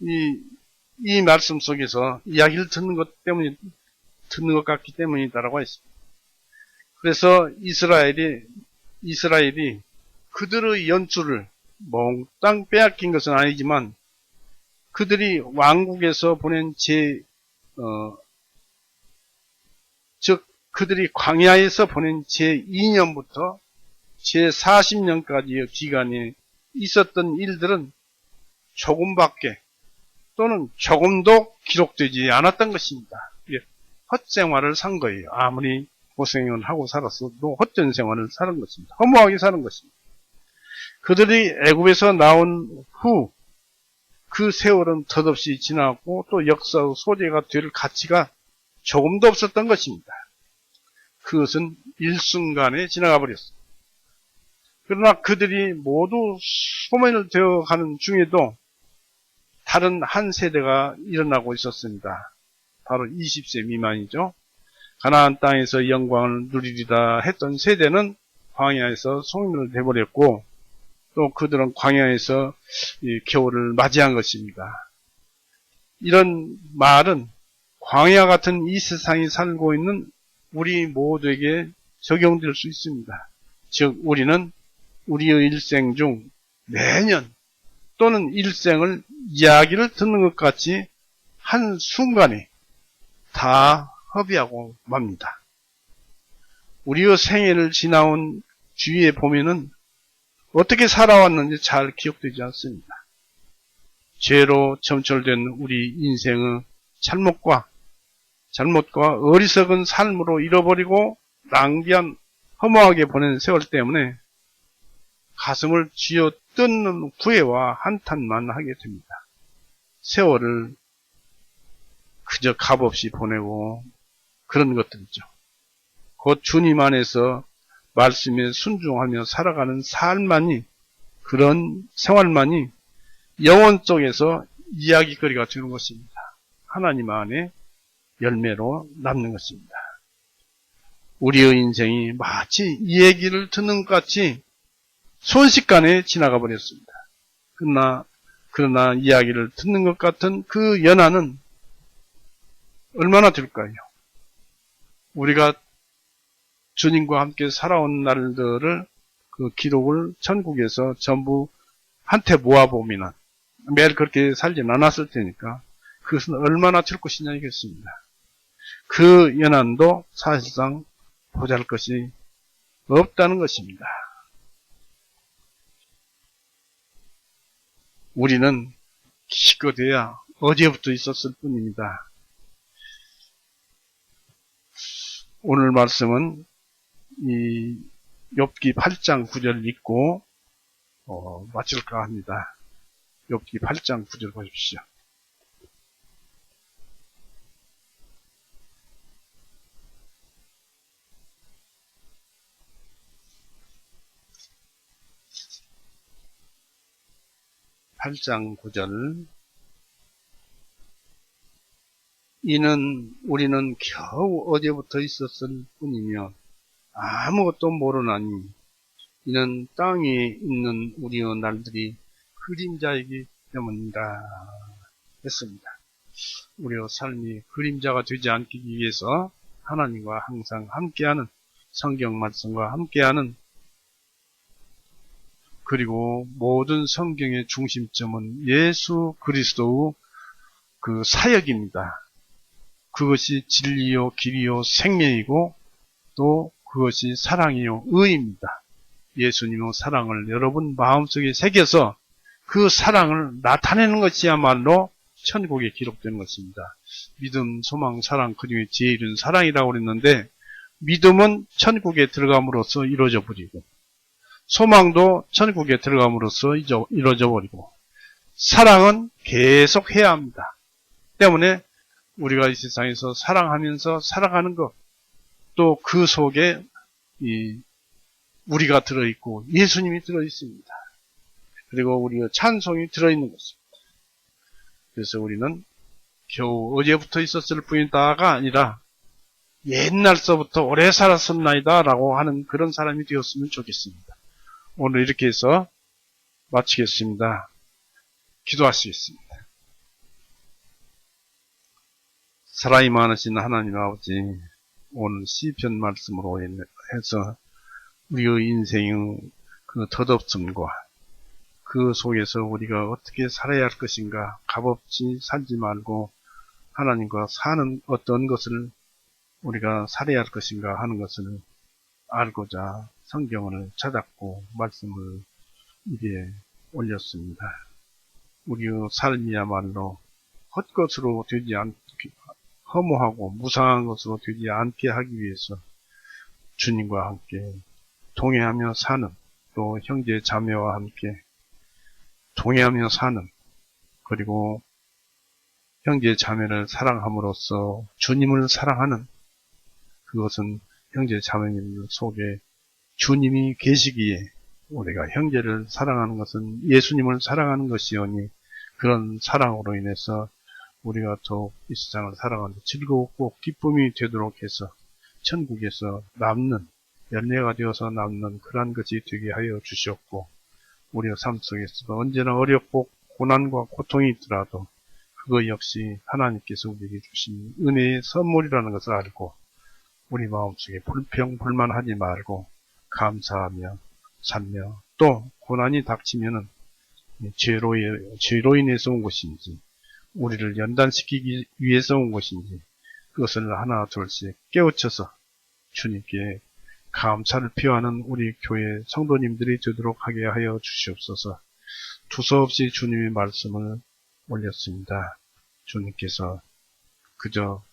이 말씀 속에서 이야기를 듣는 것 같기 때문이다라고 했습니다. 그래서 이스라엘이 그들의 연수를 몽땅 빼앗긴 것은 아니지만, 그들이 왕국에서 보낸 즉 그들이 광야에서 보낸 제2년부터 제40년까지의 기간에 있었던 일들은 조금밖에 또는 조금도 기록되지 않았던 것입니다. 헛생활을 산 거예요. 아무리 고생을 하고 살았어도 헛된 생활을 사는 것입니다. 허무하게 사는 것입니다. 그들이 애굽에서 나온 후 그 세월은 덧없이 지나고 또 역사의 소재가 될 가치가 조금도 없었던 것입니다. 그것은 일순간에 지나가 버렸습니다. 그러나 그들이 모두 소멸되어 가는 중에도 다른 한 세대가 일어나고 있었습니다. 바로 20세 미만이죠. 가나안 땅에서 영광을 누리리다 했던 세대는 광야에서 소멸되어 버렸고, 또 그들은 광야에서 겨울을 맞이한 것입니다. 이런 말은 광야 같은 이 세상이 살고 있는 우리 모두에게 적용될 수 있습니다. 즉 우리는 우리의 일생 중 매년 또는 일생을 이야기를 듣는 것 같이 한순간에 다 허비하고 맙니다. 우리의 생애를 지나온 주위에 보면은 어떻게 살아왔는지 잘 기억되지 않습니다. 죄로 점철된 우리 인생의 잘못과 어리석은 삶으로 잃어버리고 낭비한 허무하게 보낸 세월 때문에 가슴을 쥐어 뜯는 후회와 한탄만 하게 됩니다. 세월을 그저 값없이 보내고 그런 것들이죠. 곧 주님 안에서 말씀에 순종하며 살아가는 삶만이, 그런 생활만이 영혼 속에서 이야기거리가 되는 것입니다. 하나님 안에 열매로 남는 것입니다. 우리의 인생이 마치 이 얘기를 듣는 것 같이 순식간에 지나가 버렸습니다. 그러나 이야기를 듣는 것 같은 그 연한은 얼마나 될까요? 우리가 주님과 함께 살아온 날들을 그 기록을 천국에서 전부 한테 모아보면 매일 그렇게 살진 않았을 테니까 그것은 얼마나 될 것이냐 이겠습니다. 그 연한도 사실상 보잘것이 없다는 것입니다. 우리는 기껏해야 어제부터 있었을 뿐입니다. 오늘 말씀은 이 욥기 8장 9절 읽고 마칠까 합니다. 욥기 8장 9절 보십시오. (8장 9절) 이는 우리는 겨우 어제부터 있었을 뿐이며 아무것도 모르나니 이는 땅에 있는 우리의 날들이 그림자이기 때문이다 했습니다. 우리의 삶이 그림자가 되지 않기 위해서 하나님과 항상 함께하는, 성경 말씀과 함께하는, 그리고 모든 성경의 중심점은 예수 그리스도의 그 사역입니다. 그것이 진리요 길이요 생명이고 또 그것이 사랑이요 의입니다. 예수님의 사랑을 여러분 마음속에 새겨서 그 사랑을 나타내는 것이야말로 천국에 기록되는 것입니다. 믿음, 소망, 사랑, 그 중에 제일은 사랑이라고 그랬는데, 믿음은 천국에 들어감으로써 이루어져 버리고, 소망도 천국에 들어감으로써 이루어져 버리고, 사랑은 계속 해야 합니다. 때문에 우리가 이 세상에서 사랑하면서 살아가는 것, 또 그 속에 우리가 들어있고 예수님이 들어있습니다. 그리고 우리의 찬송이 들어있는 것입니다. 그래서 우리는 겨우 어제부터 있었을 뿐이다가 아니라 옛날서부터 오래 살았었나이다 라고 하는 그런 사람이 되었으면 좋겠습니다. 오늘 이렇게 해서 마치겠습니다. 기도하시겠습니다. 사랑이 많으신 하나님 아버지, 오늘 시편 말씀으로 해서 우리의 인생의 그 덧없음과 그 속에서 우리가 어떻게 살아야 할 것인가, 값없이 살지 말고 하나님과 사는 어떤 것을 우리가 살아야 할 것인가 하는 것을 알고자 성경을 찾았고 말씀을 입에 올렸습니다. 우리의 삶이야말로 헛것으로 되지 않게, 허무하고 무상한 것으로 되지 않게 하기 위해서 주님과 함께 동행하며 사는, 또 형제 자매와 함께 동행하며 사는, 그리고 형제 자매를 사랑함으로써 주님을 사랑하는, 그것은 형제 자매님 속에 주님이 계시기에 우리가 형제를 사랑하는 것은 예수님을 사랑하는 것이오니, 그런 사랑으로 인해서 우리가 더욱 이 세상을 살아가는 즐겁고 기쁨이 되도록 해서 천국에서 남는, 열매가 되어서 남는 그러한 것이 되게 하여 주시옵고, 우리의 삶 속에서도 언제나 어렵고 고난과 고통이 있더라도 그거 역시 하나님께서 우리에게 주신 은혜의 선물이라는 것을 알고 우리 마음속에 불평, 불만하지 말고 감사하며 살며 또 고난이 닥치면은 죄로 인해서 온 것인지 우리를 연단시키기 위해서 온 것인지 그것을 하나 둘씩 깨우쳐서 주님께 감사를 표하는 우리 교회 성도님들이 되도록 하게 하여 주시옵소서. 두서없이 주님의 말씀을 올렸습니다. 주님께서 그저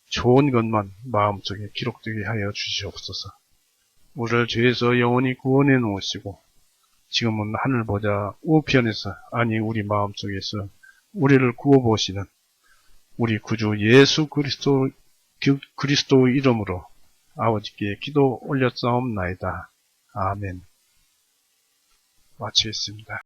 좋은 것만 마음속에 기록되게 하여 주시옵소서. 우리를 죄에서 영원히 구원해 놓으시고 지금은 하늘 보좌 우편에서 아니 우리 마음속에서 우리를 구워보시는 우리 구주 예수 그리스도 이름으로 아버지께 기도 올렸사옵나이다. 아멘. 마치겠습니다.